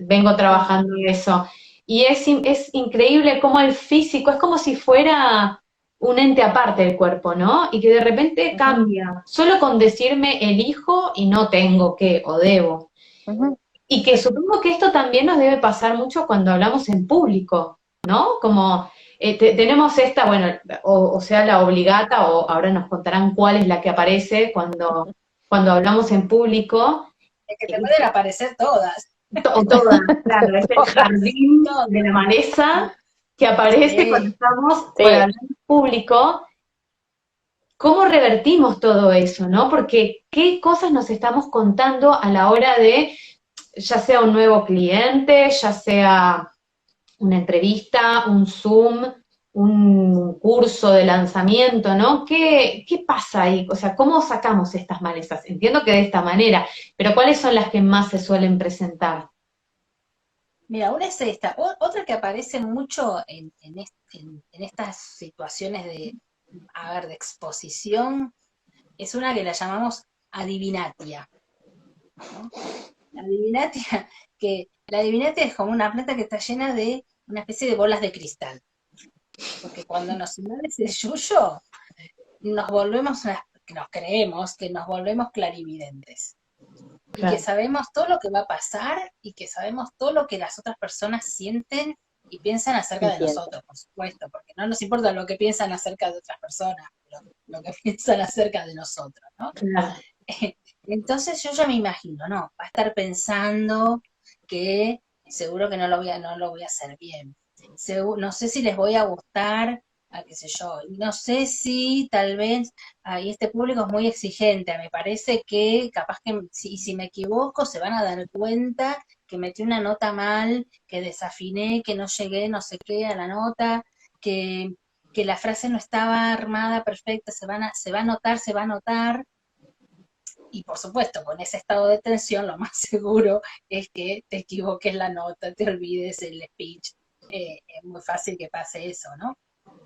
A: vengo trabajando eso, y es increíble cómo el físico, es como si fuera un ente aparte del cuerpo, ¿no? Y que de repente
C: Ujú,
A: cambia, solo con decirme elijo y no tengo que o debo.
C: ujú,
A: Y que supongo que esto también nos debe pasar mucho cuando hablamos en público, ¿no? Como tenemos esta, bueno, o sea, la obligata, o ahora nos contarán cuál es la que aparece cuando hablamos en público,
B: Es que te
A: y
B: pueden aparecer todas,
A: o todas, claro, es el
C: todas.
A: jardín
B: todas.
A: de la maleza que aparece cuando
B: Sí.
A: estamos por
C: Sí,
A: hablar en público. ¿Cómo revertimos todo eso, no? Porque qué cosas nos estamos contando a la hora de, ya sea un nuevo cliente, ya sea una entrevista, un Zoom, un curso de lanzamiento, ¿no? ¿Qué pasa ahí? O sea, ¿cómo sacamos estas malezas? Entiendo que de esta manera, pero ¿cuáles son las que más se suelen presentar?
B: Mira, una es esta. Otra que aparece mucho en estas situaciones de exposición, es una que la llamamos adivinatia, ¿no? La adivinatia, que la adivinatia es como una planta que está llena de una especie de bolas de cristal. Porque cuando nos invade ese yuyo, nos creemos que nos volvemos clarividentes. Y que
A: Claro,
B: sabemos todo lo que va a pasar y que sabemos todo lo que las otras personas sienten y piensan acerca
C: y
B: de
C: siento.
B: nosotros, por supuesto, porque no nos importa lo que piensan acerca de otras personas, pero lo que piensan acerca de nosotros, ¿no?
A: claro.
B: Entonces yo ya me imagino, ¿no? Va a estar pensando que seguro que no lo voy a hacer bien. No sé si les voy a gustar, qué sé yo, no sé si tal vez ahí este público es muy exigente. Me parece que capaz que si me equivoco se van a dar cuenta que metí una nota mal, que desafiné, que no llegué no sé qué a la nota, que, que la frase no estaba armada perfecta, se va a notar, se va a notar. Y por supuesto, con ese estado de tensión, lo más seguro es que te equivoques la nota, te olvides el speech, es muy fácil que pase eso, ¿no?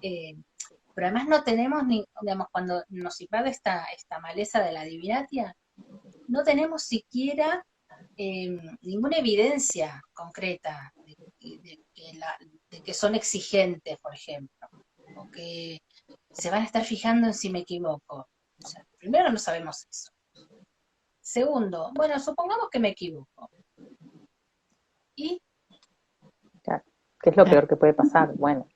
B: Pero además no tenemos, digamos, cuando nos invade esta maleza de la divinatia, no tenemos siquiera ninguna evidencia concreta de que son exigentes, por ejemplo, o que se van a estar fijando en si me equivoco. O sea, primero no sabemos eso. Segundo, bueno, supongamos que me equivoco. ¿Y
C: Claro. ¿Qué es lo peor que puede pasar? Bueno,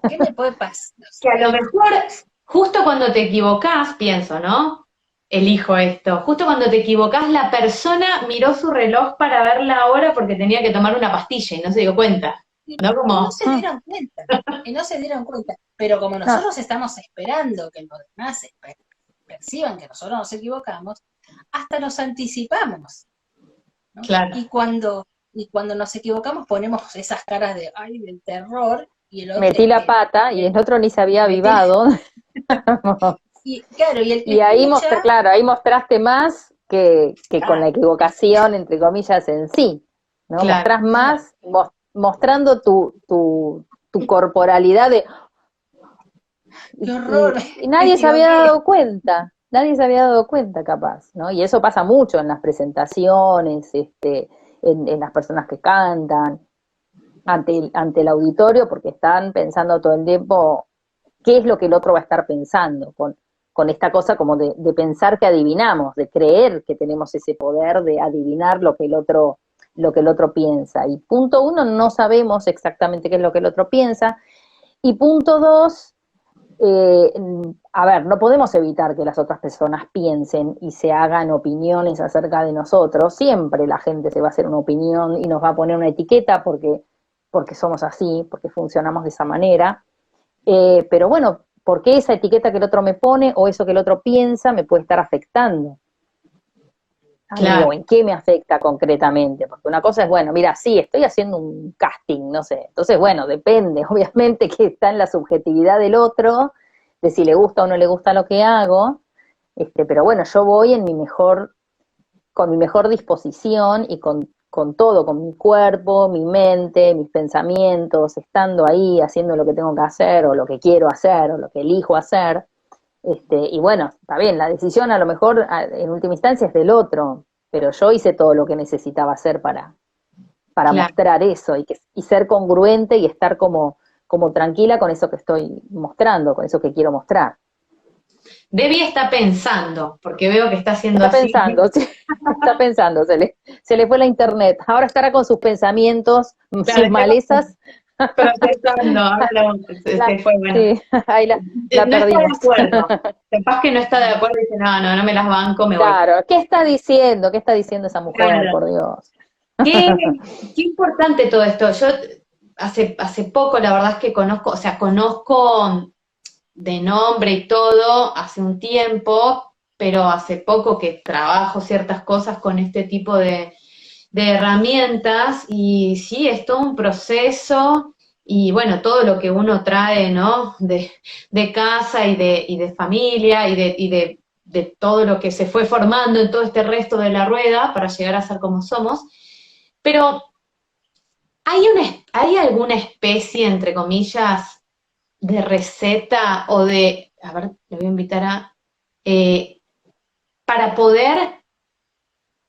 B: qué me puede pasar? O
A: Que
B: sea,
A: a lo mejor, justo cuando te equivocás, pienso, ¿no? Elijo esto. Justo cuando te equivocás, la persona miró su reloj para ver la hora porque tenía que tomar una pastilla y no se dio cuenta. ¿No?
B: y no
A: Como,
B: se dieron cuenta, y no se dieron cuenta. Pero como
C: no,
B: nosotros estamos esperando que los demás perciban que nosotros nos equivocamos, hasta nos anticipamos, ¿no?
A: claro,
B: Y cuando nos equivocamos ponemos esas caras de, ay, del terror, y el otro
C: metí la
B: que,
C: pata y el otro ni se había
B: metí-
C: avivado.
B: y claro, y el que
C: Y ahí
B: escucha,
C: claro, ahí mostraste más que con la
B: ah,
C: equivocación, entre comillas, en sí, ¿no?
A: claro.
C: Mostrás
B: claro,
C: más mostrando tu corporalidad de,
B: qué
C: y,
B: horror,
C: y
B: me
C: nadie se había
B: equivoqué.
C: dado cuenta, nadie se había dado cuenta capaz, ¿no? Y eso pasa mucho en las presentaciones, en las personas que cantan, ante el auditorio, porque están pensando todo el tiempo qué es lo que el otro va a estar pensando, con esta cosa como de pensar que adivinamos, de creer que tenemos ese poder de adivinar lo que el otro piensa. Y punto uno, no sabemos exactamente qué es lo que el otro piensa. Y punto dos, a ver, no podemos evitar que las otras personas piensen y se hagan opiniones acerca de nosotros. Siempre la gente se va a hacer una opinión y nos va a poner una etiqueta porque somos así, porque funcionamos de esa manera. Pero bueno, ¿por qué esa etiqueta que el otro me pone o eso que el otro piensa me puede estar afectando a mí
A: Claro,
C: o en qué me afecta concretamente? Porque una cosa es, bueno, mira, sí, estoy haciendo un casting, no sé. Entonces, bueno, depende, obviamente que está en la subjetividad del otro, de si le gusta o no le gusta lo que hago, pero bueno, yo voy con mi mejor disposición y con todo, con mi cuerpo, mi mente, mis pensamientos, estando ahí, haciendo lo que tengo que hacer, o lo que quiero hacer, o lo que elijo hacer. Y bueno, está bien, la decisión a lo mejor en última instancia es del otro, pero yo hice todo lo que necesitaba hacer para
A: claro.
C: mostrar eso y ser congruente y estar como tranquila con eso que estoy mostrando, con eso que quiero mostrar.
A: Debbie está pensando, porque veo que está haciendo
C: Está
A: así.
C: pensando, sí, está pensando, se le fue la internet. Ahora estará con sus pensamientos,
A: Claro,
C: sus
A: está
C: malezas.
A: procesando, ahora se fue, bueno.
C: Sí, ahí la
A: No está de
C: perdimos.
A: acuerdo. Capaz que no está de acuerdo y dice, no, no, no me las banco, me voy.
C: Claro, ¿qué está diciendo? ¿Qué está diciendo esa mujer,
A: Claro.
C: por Dios?
A: Qué, qué importante todo esto. Yo hace poco, la verdad es que conozco, o sea, conozco de nombre y todo hace un tiempo, pero hace poco que trabajo ciertas cosas con este tipo de herramientas y sí, es todo un proceso y bueno, todo lo que uno trae, ¿no? De casa y de familia y de todo lo que se fue formando en todo este resto de la rueda para llegar a ser como somos. Pero ¿hay alguna especie, entre comillas, de receta o a ver, le voy a invitar eh, para poder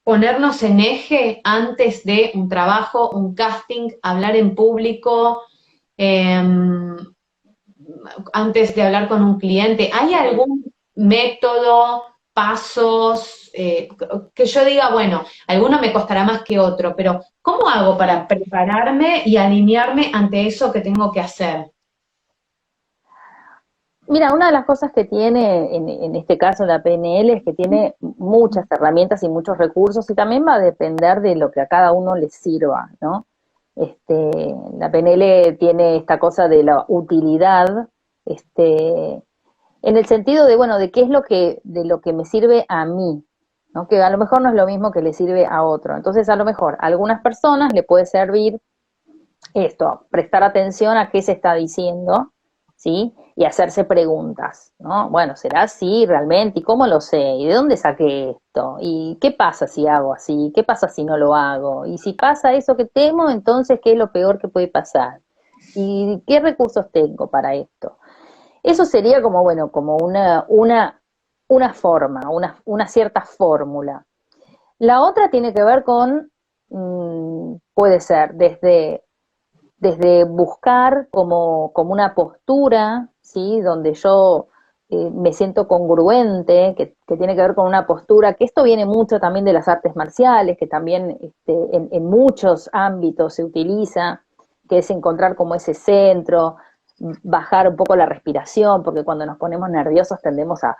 A: ponernos en eje antes de un trabajo, un casting, hablar en público, eh, antes de hablar con un cliente? ¿Hay algún método, pasos, que yo diga, bueno, alguno me costará más que otro, pero ¿cómo hago para prepararme y alinearme ante eso que tengo que hacer?
C: Mira, una de las cosas que tiene en este caso la PNL es que tiene muchas herramientas y muchos recursos y también va a depender de lo que a cada uno le sirva, ¿no? La PNL tiene esta cosa de la utilidad, en el sentido de, bueno, de qué es de lo que me sirve a mí, ¿no? Que a lo mejor no es lo mismo que le sirve a otro. Entonces, a lo mejor a algunas personas le puede servir esto, prestar atención a qué se está diciendo, ¿sí? Y hacerse preguntas, ¿no? Bueno, ¿será así realmente? ¿Y cómo lo sé? ¿Y de dónde saqué esto? ¿Y qué pasa si hago así? ¿Qué pasa si no lo hago? Y si pasa eso que temo, entonces, ¿qué es lo peor que puede pasar? ¿Y qué recursos tengo para esto? Eso sería como, bueno, como una forma, una cierta fórmula. La otra tiene que ver con, puede ser desde buscar como una postura, ¿sí? Donde yo me siento congruente, que tiene que ver con una postura, que esto viene mucho también de las artes marciales, que también en muchos ámbitos se utiliza, que es encontrar como ese centro, bajar un poco la respiración, porque cuando nos ponemos nerviosos tendemos a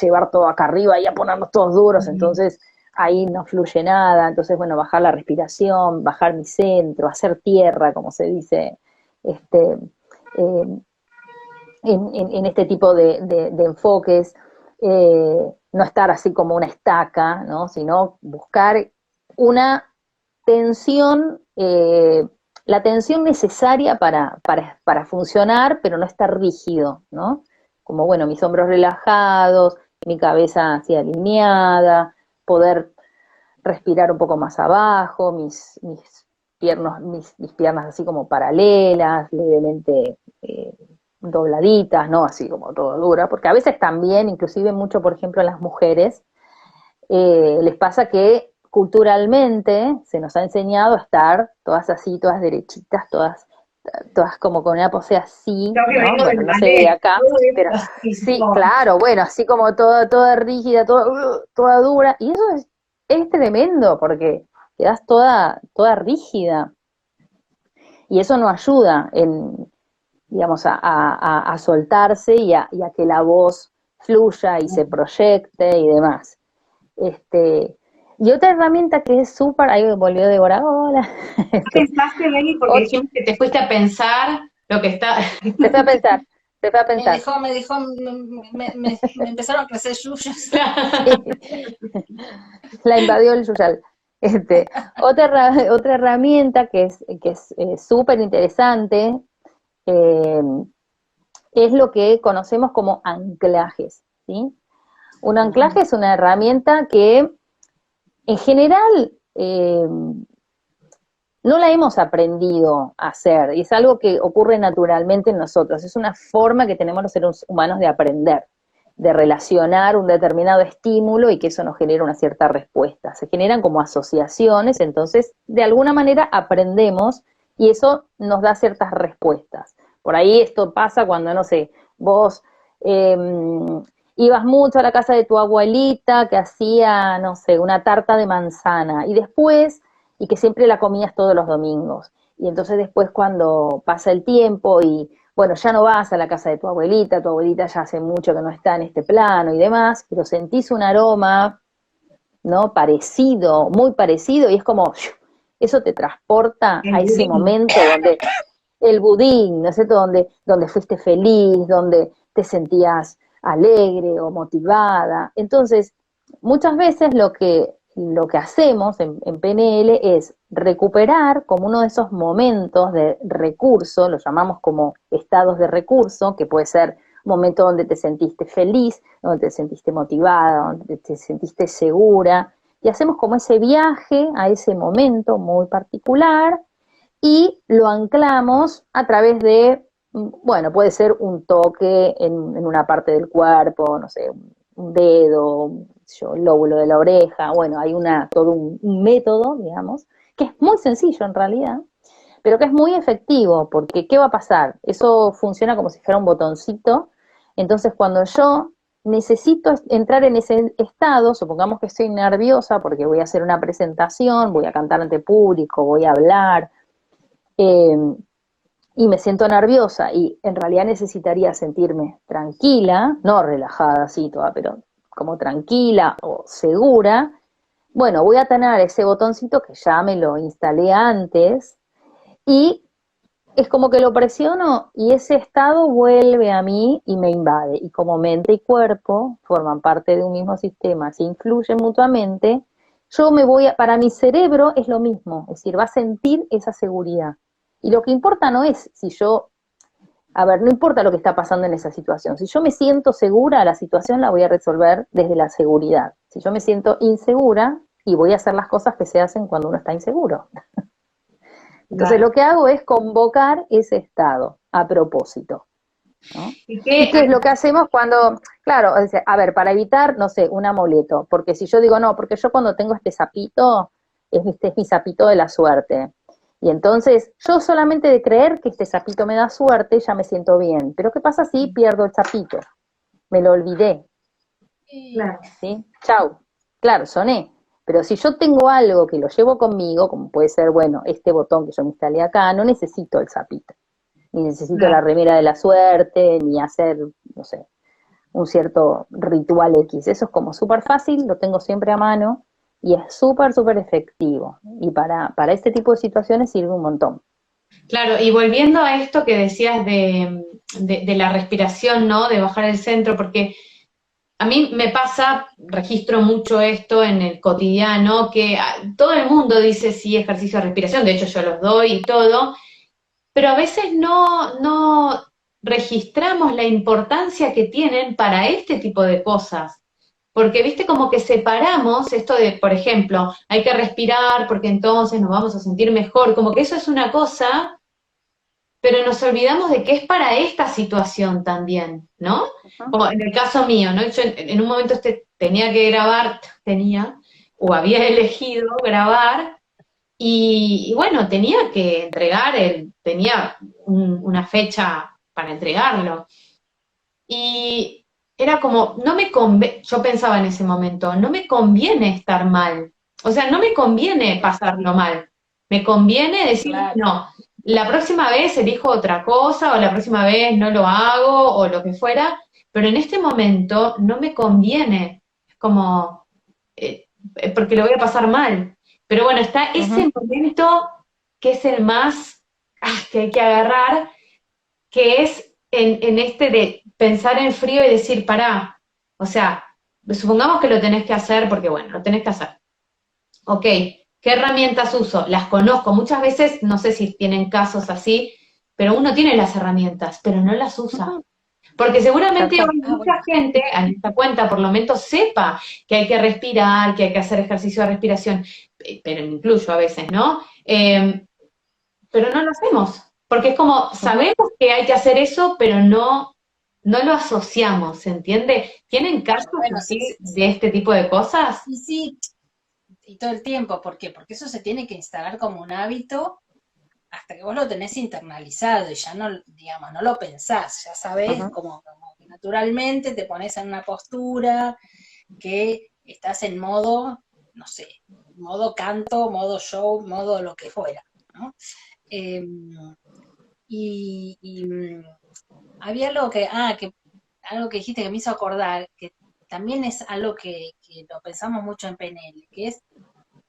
C: llevar todo acá arriba y a ponernos todos duros, entonces ahí no fluye nada, entonces bueno, bajar la respiración, bajar mi centro, hacer tierra, como se dice, este, eh, en este tipo de enfoques, no estar así como una estaca, ¿no? Sino buscar una tensión, la tensión necesaria para funcionar, pero no estar rígido, ¿no? Como, bueno, mis hombros relajados, mi cabeza así alineada, poder respirar un poco más abajo, mis piernas así como paralelas, levemente dobladitas, no así como todo dura, porque a veces también, inclusive mucho, por ejemplo, en las mujeres, les pasa que culturalmente se nos ha enseñado a estar todas así, todas derechitas, todas como con una pose así,
B: Creo que
C: ¿no?
B: vengo
C: Bueno,
B: del
C: no se ve
B: ballet,
C: acá,
B: todo
C: pero
B: esto, sí,
C: sí,
B: tipo,
C: claro, bueno, así como toda rígida, toda dura, y eso es tremendo, porque quedas toda rígida, y eso no ayuda digamos, a soltarse y a que la voz fluya y se proyecte y demás. Este, y otra herramienta que es súper, ahí volvió Débora, hola.
B: ¿qué pensaste, Beni? Porque
C: Ot-
B: dijimos que te fuiste a pensar lo que está.
C: te fue a pensar, te fue a pensar.
B: Me empezaron a crecer yuyos.
C: La invadió el Yuyal. Otra herramienta que es súper interesante, eh, es lo que conocemos como anclajes, ¿sí? Un anclaje es una herramienta que en general no la hemos aprendido a hacer, y es algo que ocurre naturalmente en nosotros, es una forma que tenemos los seres humanos de aprender, de relacionar un determinado estímulo y que eso nos genera una cierta respuesta. Se generan como asociaciones, entonces de alguna manera aprendemos y eso nos da ciertas respuestas. Por ahí esto pasa cuando, no sé, vos eh, ibas mucho a la casa de tu abuelita que hacía, no sé, una tarta de manzana y después y que siempre la comías todos los domingos. Y entonces después cuando pasa el tiempo y, bueno, ya no vas a la casa de tu abuelita ya hace mucho que no está en este plano y demás, pero sentís un aroma, ¿no? Parecido, muy parecido, y es como, eso te transporta
B: El
C: a ese
B: budín.
C: momento donde el budín, ¿no es cierto? Donde fuiste feliz, donde te sentías alegre o motivada. Entonces, muchas veces lo que hacemos en PNL es recuperar como uno de esos momentos de recurso, lo llamamos como estados de recurso, que puede ser un momento donde te sentiste feliz, donde te sentiste motivada, donde te sentiste segura, y hacemos como ese viaje a ese momento muy particular y lo anclamos a través de, bueno, puede ser un toque en una parte del cuerpo, no sé, un dedo, el lóbulo de la oreja, bueno, hay todo un método, digamos, que es muy sencillo en realidad, pero que es muy efectivo, porque ¿qué va a pasar? Eso funciona como si fuera un botoncito, entonces cuando yo necesito entrar en ese estado, supongamos que estoy nerviosa porque voy a hacer una presentación, voy a cantar ante público, voy a hablar, eh, y me siento nerviosa y en realidad necesitaría sentirme tranquila, no relajada así toda, pero como tranquila o segura, bueno, voy a tener ese botoncito que ya me lo instalé antes y es como que lo presiono y ese estado vuelve a mí y me invade. Y como mente y cuerpo forman parte de un mismo sistema, se influyen mutuamente, para mi cerebro es lo mismo, es decir, va a sentir esa seguridad. Y lo que importa no es si no importa lo que está pasando en esa situación. Si yo me siento segura, la situación la voy a resolver desde la seguridad. Si yo me siento insegura, y voy a hacer las cosas que se hacen cuando uno está inseguro. Entonces
A: Claro.
C: lo que hago es convocar ese estado a propósito, ¿no?
A: ¿Y
C: ¿Y
A: qué?
C: qué es lo que hacemos cuando, claro, a ver, para evitar, no sé, un amuleto? Porque si yo digo, no, porque yo cuando tengo este sapito, este es mi sapito de la suerte. Y entonces, yo solamente de creer que este sapito me da suerte, ya me siento bien. Pero ¿qué pasa si pierdo el sapito? Me lo olvidé,
B: Y
A: Claro.
C: ¿sí? Chau. Claro, soné. Pero si yo tengo algo que lo llevo conmigo, como puede ser, bueno, este botón que yo me instalé acá, no necesito el sapito. Ni necesito la
A: Claro.
C: remera de la suerte, ni hacer, no sé, un cierto ritual X. Eso es como súper fácil, lo tengo siempre a mano y es súper, súper efectivo. Y para este tipo de situaciones sirve un montón.
A: Claro, y volviendo a esto que decías de la respiración, ¿no? De bajar el centro, porque a mí me pasa, registro mucho esto en el cotidiano, que todo el mundo dice sí, ejercicio de respiración, de hecho yo los doy y todo, pero a veces no registramos la importancia que tienen para este tipo de cosas. Porque, viste, como que separamos esto de, por ejemplo, hay que respirar porque entonces nos vamos a sentir mejor, como que eso es una cosa, pero nos olvidamos de que es para esta situación también, ¿no?
C: Ujú,
A: Como en el caso mío, ¿no? Yo en un momento tenía que grabar, o había elegido grabar, y bueno, tenía que entregar, tenía una fecha para entregarlo. Y era como, yo pensaba en ese momento, no me conviene estar mal. O sea, no me conviene pasarlo mal. Me conviene decir,
B: claro,
A: no, la próxima vez elijo otra cosa, o la próxima vez no lo hago, o lo que fuera, pero en este momento no me conviene. Es como, porque lo voy a pasar mal. Pero bueno, está
C: ujú,
A: ese momento que es el más que hay que agarrar, que es en este de pensar en frío y decir, pará, o sea, supongamos que lo tenés que hacer porque, bueno, lo tenés que hacer. Ok, ¿qué herramientas uso? Las conozco. Muchas veces, no sé si tienen casos así, pero uno tiene las herramientas, pero no las usa.
C: ujú,
A: Porque
C: tal
A: seguramente
C: cual.
A: hoy
B: ah,
A: mucha
B: bueno,
A: gente en esta cuenta por lo menos sepa que hay que respirar, que hay que hacer ejercicio de respiración, pero me incluyo a veces, ¿no? Pero no lo hacemos, porque es como,
C: Ujú.
A: sabemos que hay que hacer eso, pero no lo asociamos, ¿se entiende? ¿Tienen casos
B: bueno, sí,
A: así
B: sí,
A: de este tipo de cosas?
B: sí, sí, y todo el tiempo, ¿por qué? Porque eso se tiene que instalar como un hábito hasta que vos lo tenés internalizado y ya no, digamos, no lo pensás, ya sabés
C: Ujú.
B: como que naturalmente te pones en una postura que estás en modo, no sé, modo canto, modo show, modo lo que fuera, ¿no? Eh, y había algo que dijiste que me hizo acordar, que también es algo que lo pensamos mucho en PNL, que es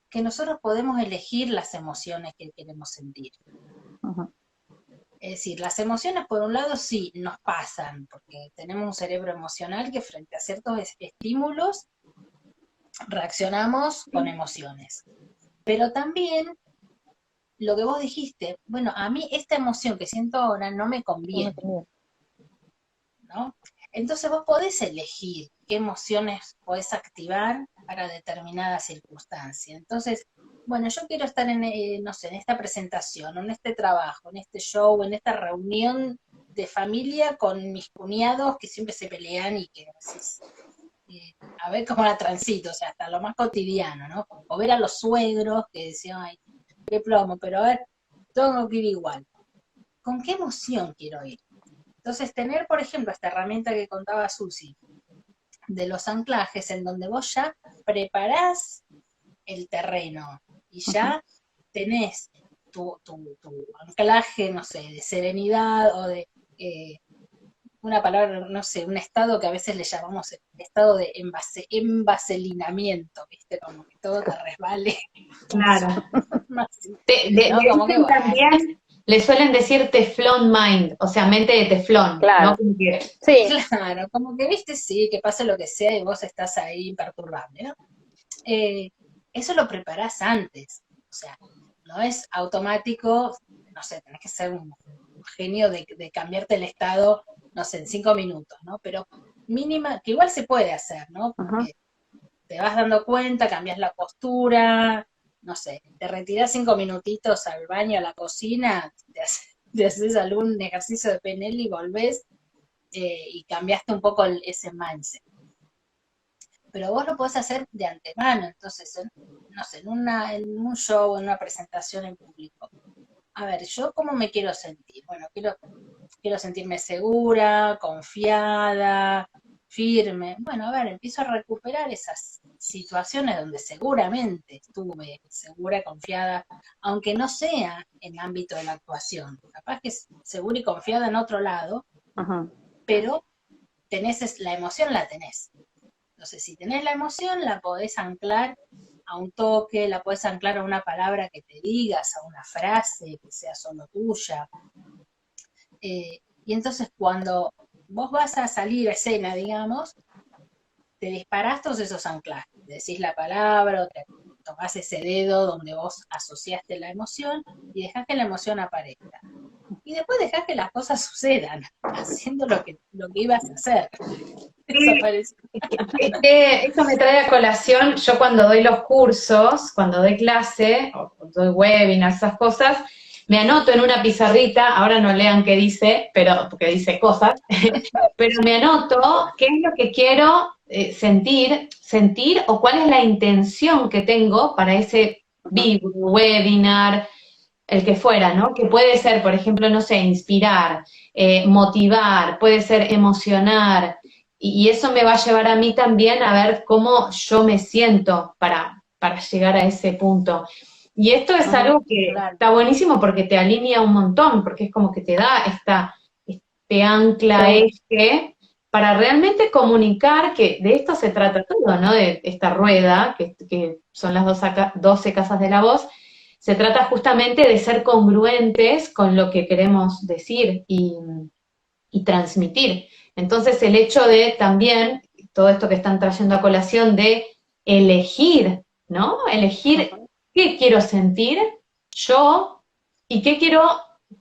B: que nosotros podemos elegir las emociones que queremos sentir.
C: Ujú.
B: Es decir, las emociones por un lado sí nos pasan, porque tenemos un cerebro emocional que frente a ciertos estímulos reaccionamos con emociones. Pero también lo que vos dijiste, bueno, a mí esta emoción que siento ahora no me
C: No me
B: conviene,
C: conviene.
B: ¿no? Entonces vos podés elegir qué emociones podés activar para determinada circunstancia. Entonces, bueno, yo quiero estar no sé, en esta presentación, en este trabajo, en este show, en esta reunión de familia con mis cuñados que siempre se pelean y que decís, a ver cómo la transito, o sea, hasta lo más cotidiano, ¿no? O ver a los suegros que decían, ay, qué plomo, pero a ver, tengo que ir igual. ¿Con qué emoción quiero ir? Entonces, tener, por ejemplo, esta herramienta que contaba Susi, de los anclajes, en donde vos ya preparás el terreno y
C: Ujú.
B: ya tenés tu anclaje, no sé, de serenidad o de una palabra, no sé, un estado que a veces le llamamos estado de envaselinamiento, ¿viste? Como que todo te resbale,
A: Claro.
B: ¿no?
A: Le
B: Como que
A: dicen
B: bueno,
A: también, le suelen decir teflón mind, o sea, mente de teflón, ¿no?
C: Claro,
A: Como que,
C: sí.
B: claro, como que viste, sí, que pase lo que sea y vos estás ahí imperturbable, ¿no? eh, Eso lo preparás antes. O sea, no es automático, no sé, tenés que ser un genio de cambiarte el estado, no sé, en 5 minutos, ¿no? Pero mínima, que igual se puede hacer, ¿no?
C: Ujú.
B: Porque te vas dando cuenta, cambias la postura, no sé, te retirás 5 minutitos al baño, a la cocina, te haces algún ejercicio de PNL y volvés y cambiaste un poco ese mindset. Pero vos lo podés hacer de antemano, entonces, no sé, en un show, en una presentación en público. A ver, ¿yo cómo me quiero sentir? Bueno, quiero sentirme segura, confiada, firme. Bueno, a ver, empiezo a recuperar esas situaciones donde seguramente estuve segura, confiada, aunque no sea en el ámbito de la actuación. Capaz que es segura y confiada en otro lado,
C: Ajá.
B: pero la emoción la tenés. Entonces, si tenés la emoción, la podés anclar a un toque, la podés anclar a una palabra que te digas, a una frase que sea solo tuya. Y entonces cuando vos vas a salir a escena, digamos, te disparás todos esos anclajes. Decís la palabra o te tomás ese dedo donde vos asociaste la emoción y dejás que la emoción aparezca. Y después dejás que las cosas sucedan, haciendo lo que ibas a hacer. Eso parece.
A: Eso me trae a colación, yo cuando doy los cursos, cuando doy clase, o doy webinars, esas cosas, me anoto en una pizarrita, ahora no lean qué dice, pero porque dice cosas, pero me anoto qué es lo que quiero sentir o cuál es la intención que tengo para ese vivo, webinar, el que fuera, ¿no? Que puede ser, por ejemplo, no sé, inspirar, motivar, puede ser emocionar, y eso me va a llevar a mí también a ver cómo yo me siento para llegar a ese punto. Y esto es algo que
B: Claro.
A: está buenísimo porque te alinea un montón, porque es como que te da este ancla, para realmente comunicar que de esto se trata todo, ¿no? De esta rueda, que son las 12 casas de la voz. Se trata justamente de ser congruentes con lo que queremos decir y transmitir. Entonces, el hecho de también, todo esto que están trayendo a colación, de elegir, ¿no? Elegir qué quiero sentir yo y qué quiero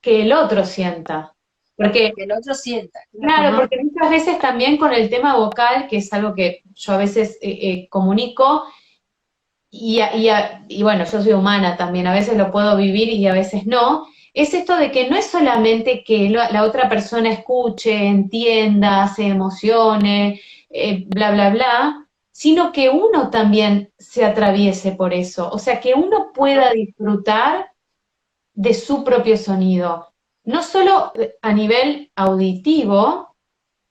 A: que el otro sienta. Porque,
B: Que el otro sienta.
A: claro, porque muchas veces también con el tema vocal, que es algo que yo a veces comunico, y bueno, yo soy humana también, a veces lo puedo vivir y a veces no, es esto de que no es solamente que la otra persona escuche, entienda, se emocione, bla, bla, bla, sino que uno también se atraviese por eso, o sea, que uno pueda disfrutar de su propio sonido, no solo a nivel auditivo,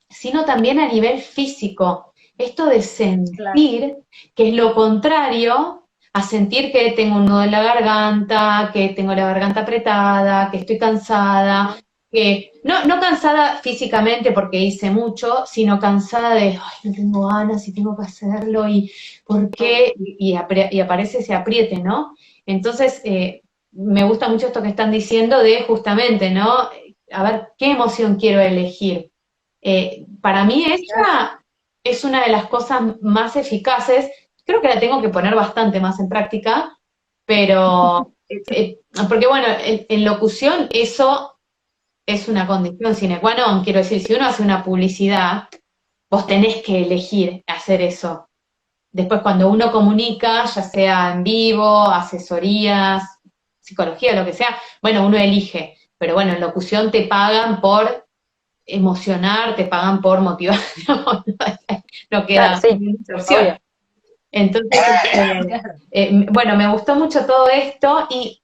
A: sino también a nivel físico. Esto de sentir, que es lo contrario a sentir que tengo un nudo en la garganta, que tengo la garganta apretada, que estoy cansada, que no cansada físicamente porque hice mucho, sino cansada de, ay, no tengo ganas y tengo que hacerlo, y ¿por qué? Y aparece ese apriete, ¿no? Entonces, me gusta mucho esto que están diciendo de justamente, ¿no? A ver, ¿qué emoción quiero elegir? Para mí ella es una de las cosas más eficaces. Creo que la tengo que poner bastante más en práctica, pero porque bueno, en locución eso es una condición sine qua non. Quiero decir, si uno hace una publicidad, vos tenés que elegir hacer eso. Después cuando uno comunica, ya sea en vivo, asesorías, psicología, lo que sea, bueno, uno elige. Pero bueno, en locución te pagan por emocionar, te pagan por motivar, no queda opción.
C: Obvio.
A: Entonces, bueno, me gustó mucho todo esto. ¿Y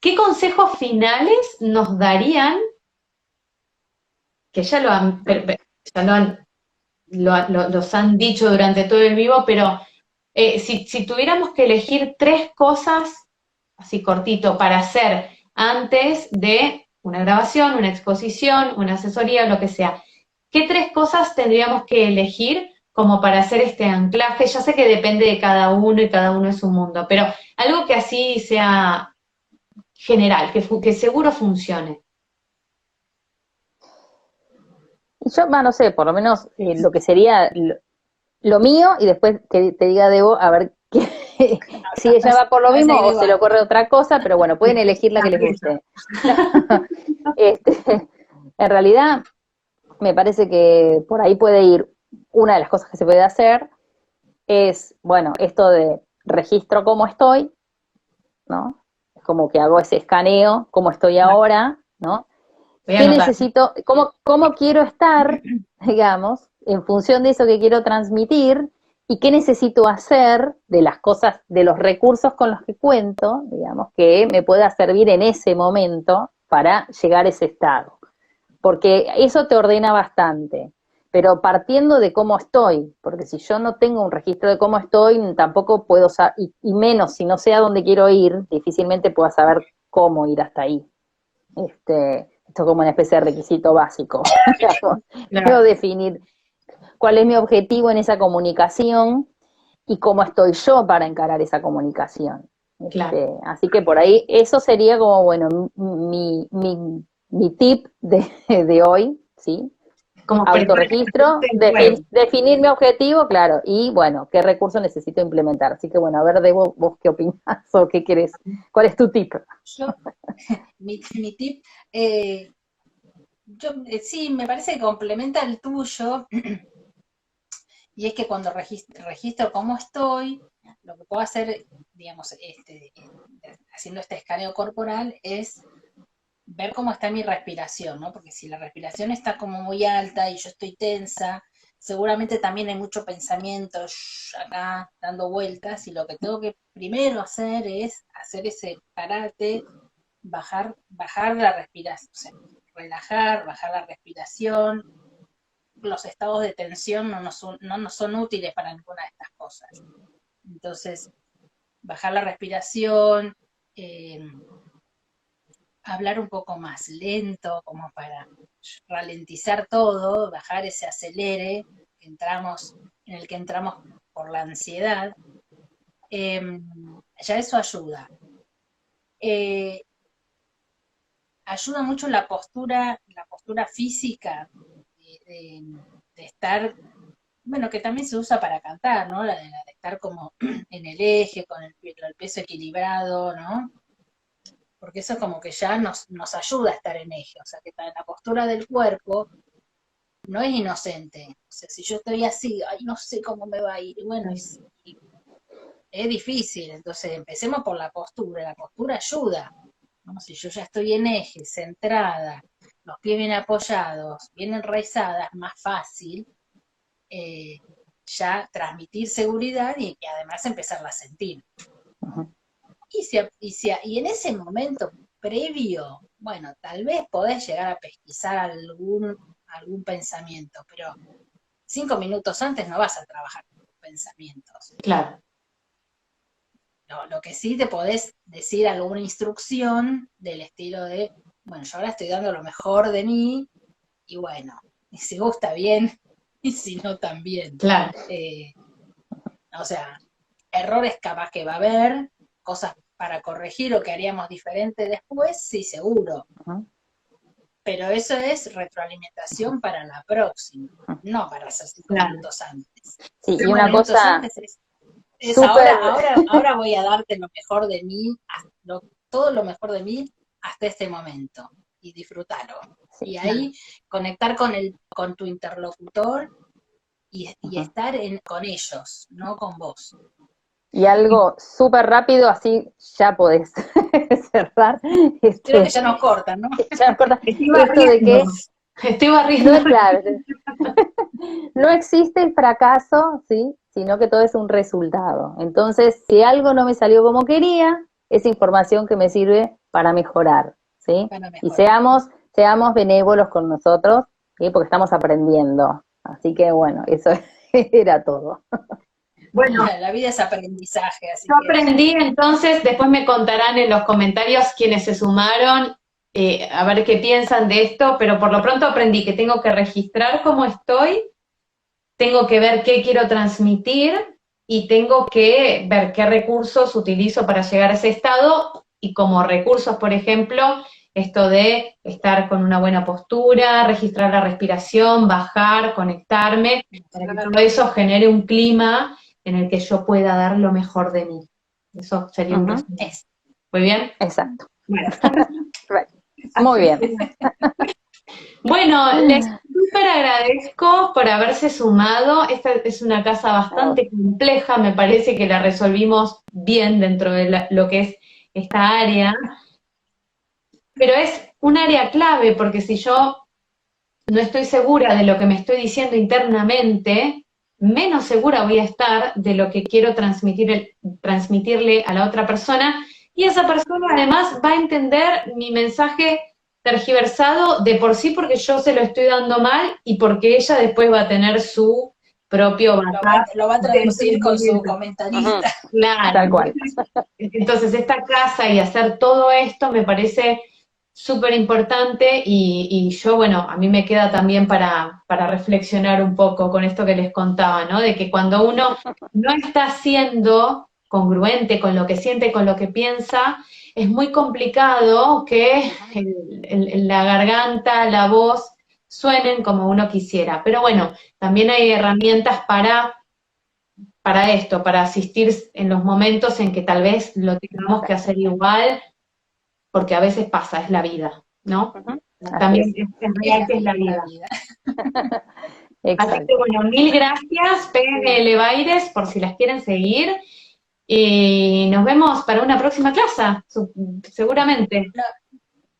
A: qué consejos finales nos darían, que ya los han dicho durante todo el vivo, pero si tuviéramos que elegir 3 cosas, así cortito, para hacer antes de una grabación, una exposición, una asesoría, lo que sea, ¿qué 3 cosas tendríamos que elegir como para hacer este anclaje? Ya sé que depende de cada uno y cada uno es un mundo, pero algo que así sea general, que seguro funcione.
C: Y yo, no sé, por lo menos lo que sería lo mío, y después te diga Debo, a ver si ella va por lo mismo o se le ocurre otra cosa, pero bueno, pueden elegir la que les guste. En realidad, me parece que por ahí puede ir, una de las cosas que se puede hacer es, bueno, esto de registro cómo estoy, ¿no? Es como que hago ese escaneo, cómo estoy ahora, ¿no?
A: Voy a
C: ¿Qué
A: anotar.
C: necesito, cómo quiero estar, digamos, en función de eso que quiero transmitir, y qué necesito hacer de las cosas, de los recursos con los que cuento, digamos, que me pueda servir en ese momento para llegar a ese estado? Porque eso te ordena bastante, pero partiendo de cómo estoy, porque si yo no tengo un registro de cómo estoy, tampoco puedo saber, y menos si no sé a dónde quiero ir, difícilmente pueda saber cómo ir hasta ahí. Esto es como una especie de requisito básico.
A: Claro.
C: Debo definir cuál es mi objetivo en esa comunicación y cómo estoy yo para encarar esa comunicación.
A: Claro.
C: Así que por ahí, eso sería como, bueno, mi tip de hoy, ¿sí?
A: Como
C: Autorregistro, definir mi objetivo, claro, y bueno, qué recurso necesito implementar. Así que bueno, a ver, Debo, vos qué opinás o qué querés, cuál es tu tip.
B: Yo, mi tip, sí, me parece que complementa el tuyo, y es que cuando registro cómo estoy, lo que puedo hacer, digamos, haciendo este escaneo corporal, es ver cómo está mi respiración, ¿no? Porque si la respiración está como muy alta y yo estoy tensa, seguramente también hay mucho pensamiento acá dando vueltas, y lo que tengo que primero hacer es hacer ese parate, bajar la respiración, o sea, relajar, bajar la respiración. Los estados de tensión no nos son útiles para ninguna de estas cosas. Entonces, bajar la respiración, hablar un poco más lento, como para ralentizar todo, bajar ese acelere en el que entramos por la ansiedad. Ya eso ayuda. Ayuda mucho la postura física, de estar, bueno, que también se usa para cantar, ¿no? La de estar como en el eje, con el peso equilibrado, ¿no? Porque eso como que ya nos ayuda a estar en eje, o sea, que la postura del cuerpo no es inocente. O sea, si yo estoy así, ay, no sé cómo me va a ir, bueno, es difícil. Entonces empecemos por la postura ayuda, ¿no? Si yo ya estoy en eje, centrada, los pies bien apoyados, bien enraizadas, más fácil ya transmitir seguridad y además empezarla a sentir. Y en ese momento previo, bueno, tal vez podés llegar a pesquisar algún pensamiento, pero 5 minutos antes no vas a trabajar con tus pensamientos.
A: Claro.
B: Lo que sí te podés decir alguna instrucción del estilo de, bueno, yo ahora estoy dando lo mejor de mí, y bueno, y si gusta bien, y si no también.
A: Claro.
B: O sea, errores capaz que va a haber, cosas para corregir o que haríamos diferente después, sí, seguro. Pero eso es retroalimentación para la próxima, no para hacer 5 minutos antes.
C: Sí, y una cosa
B: antes es ahora voy a darte lo mejor de mí, todo lo mejor de mí hasta este momento, y disfrutarlo. Sí, y ahí conectar con tu interlocutor y estar con ellos, no con vos.
C: Y algo súper rápido, así ya podés cerrar.
B: Creo que ya nos cortan, ¿no?
C: Ya nos cortan.
A: Estoy barriendo.
C: No, claro, no existe el fracaso, ¿sí? Sino que todo es un resultado. Entonces, si algo no me salió como quería, es información que me sirve para mejorar, ¿sí? Y seamos benévolos con nosotros, ¿sí? Porque estamos aprendiendo. Así que bueno, eso era todo.
B: Bueno, la vida es aprendizaje. Así
A: yo aprendí, entonces, después me contarán en los comentarios quienes se sumaron, a ver qué piensan de esto, pero por lo pronto aprendí que tengo que registrar cómo estoy, tengo que ver qué quiero transmitir y tengo que ver qué recursos utilizo para llegar a ese estado, y como recursos, por ejemplo, esto de estar con una buena postura, registrar la respiración, bajar, conectarme, para que todo eso genere un clima en el que yo pueda dar lo mejor de mí. Eso sería un resumen. ¿Muy bien?
C: Exacto.
A: Bueno.
C: Muy bien.
A: Bueno, les súper agradezco por haberse sumado. Esta es una casa bastante compleja, me parece que la resolvimos bien dentro de lo que es esta área, pero es un área clave porque si yo no estoy segura de lo que me estoy diciendo internamente, menos segura voy a estar de lo que quiero transmitirle a la otra persona, y esa persona además va a entender mi mensaje tergiversado de por sí porque yo se lo estoy dando mal y porque ella después va a tener su propio backup.
B: Lo va a traducir con su comentarista.
A: Claro.
C: Tal cual.
A: Entonces esta casa y hacer todo esto me parece súper importante y yo, bueno, a mí me queda también para reflexionar un poco con esto que les contaba, ¿no? De que cuando uno no está siendo congruente con lo que siente, con lo que piensa, es muy complicado que la garganta, la voz suenen como uno quisiera. Pero bueno, también hay herramientas para esto, para asistir en los momentos en que tal vez lo tengamos que hacer igual, porque a veces pasa, es la vida, ¿no? También es real que es la vida. Así que bueno, mil gracias, PNL Baires, por si las quieren seguir. Y nos vemos para una próxima clase, seguramente.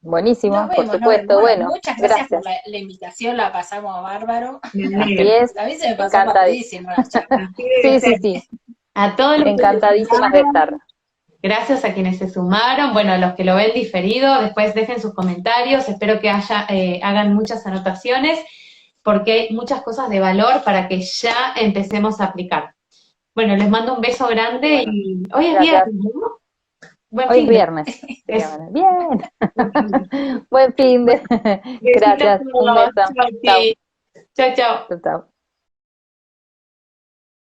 C: Buenísimo, por supuesto. Bueno,
B: muchas gracias por la invitación, la pasamos bárbaro.
C: Así es.
B: A mí se me pasó rapidísimo la charla.
C: Sí.
A: A todos los
C: encantadísimas de estar.
A: Gracias a quienes se sumaron, bueno, a los que lo ven diferido, después dejen sus comentarios, espero que hagan muchas anotaciones, porque hay muchas cosas de valor para que ya empecemos a aplicar. Bueno, les mando un beso grande y hoy es viernes, ¿no?
C: Hoy es viernes. Bien. Buen fin de. Gracias. Un beso.
A: Chao.
C: Chao.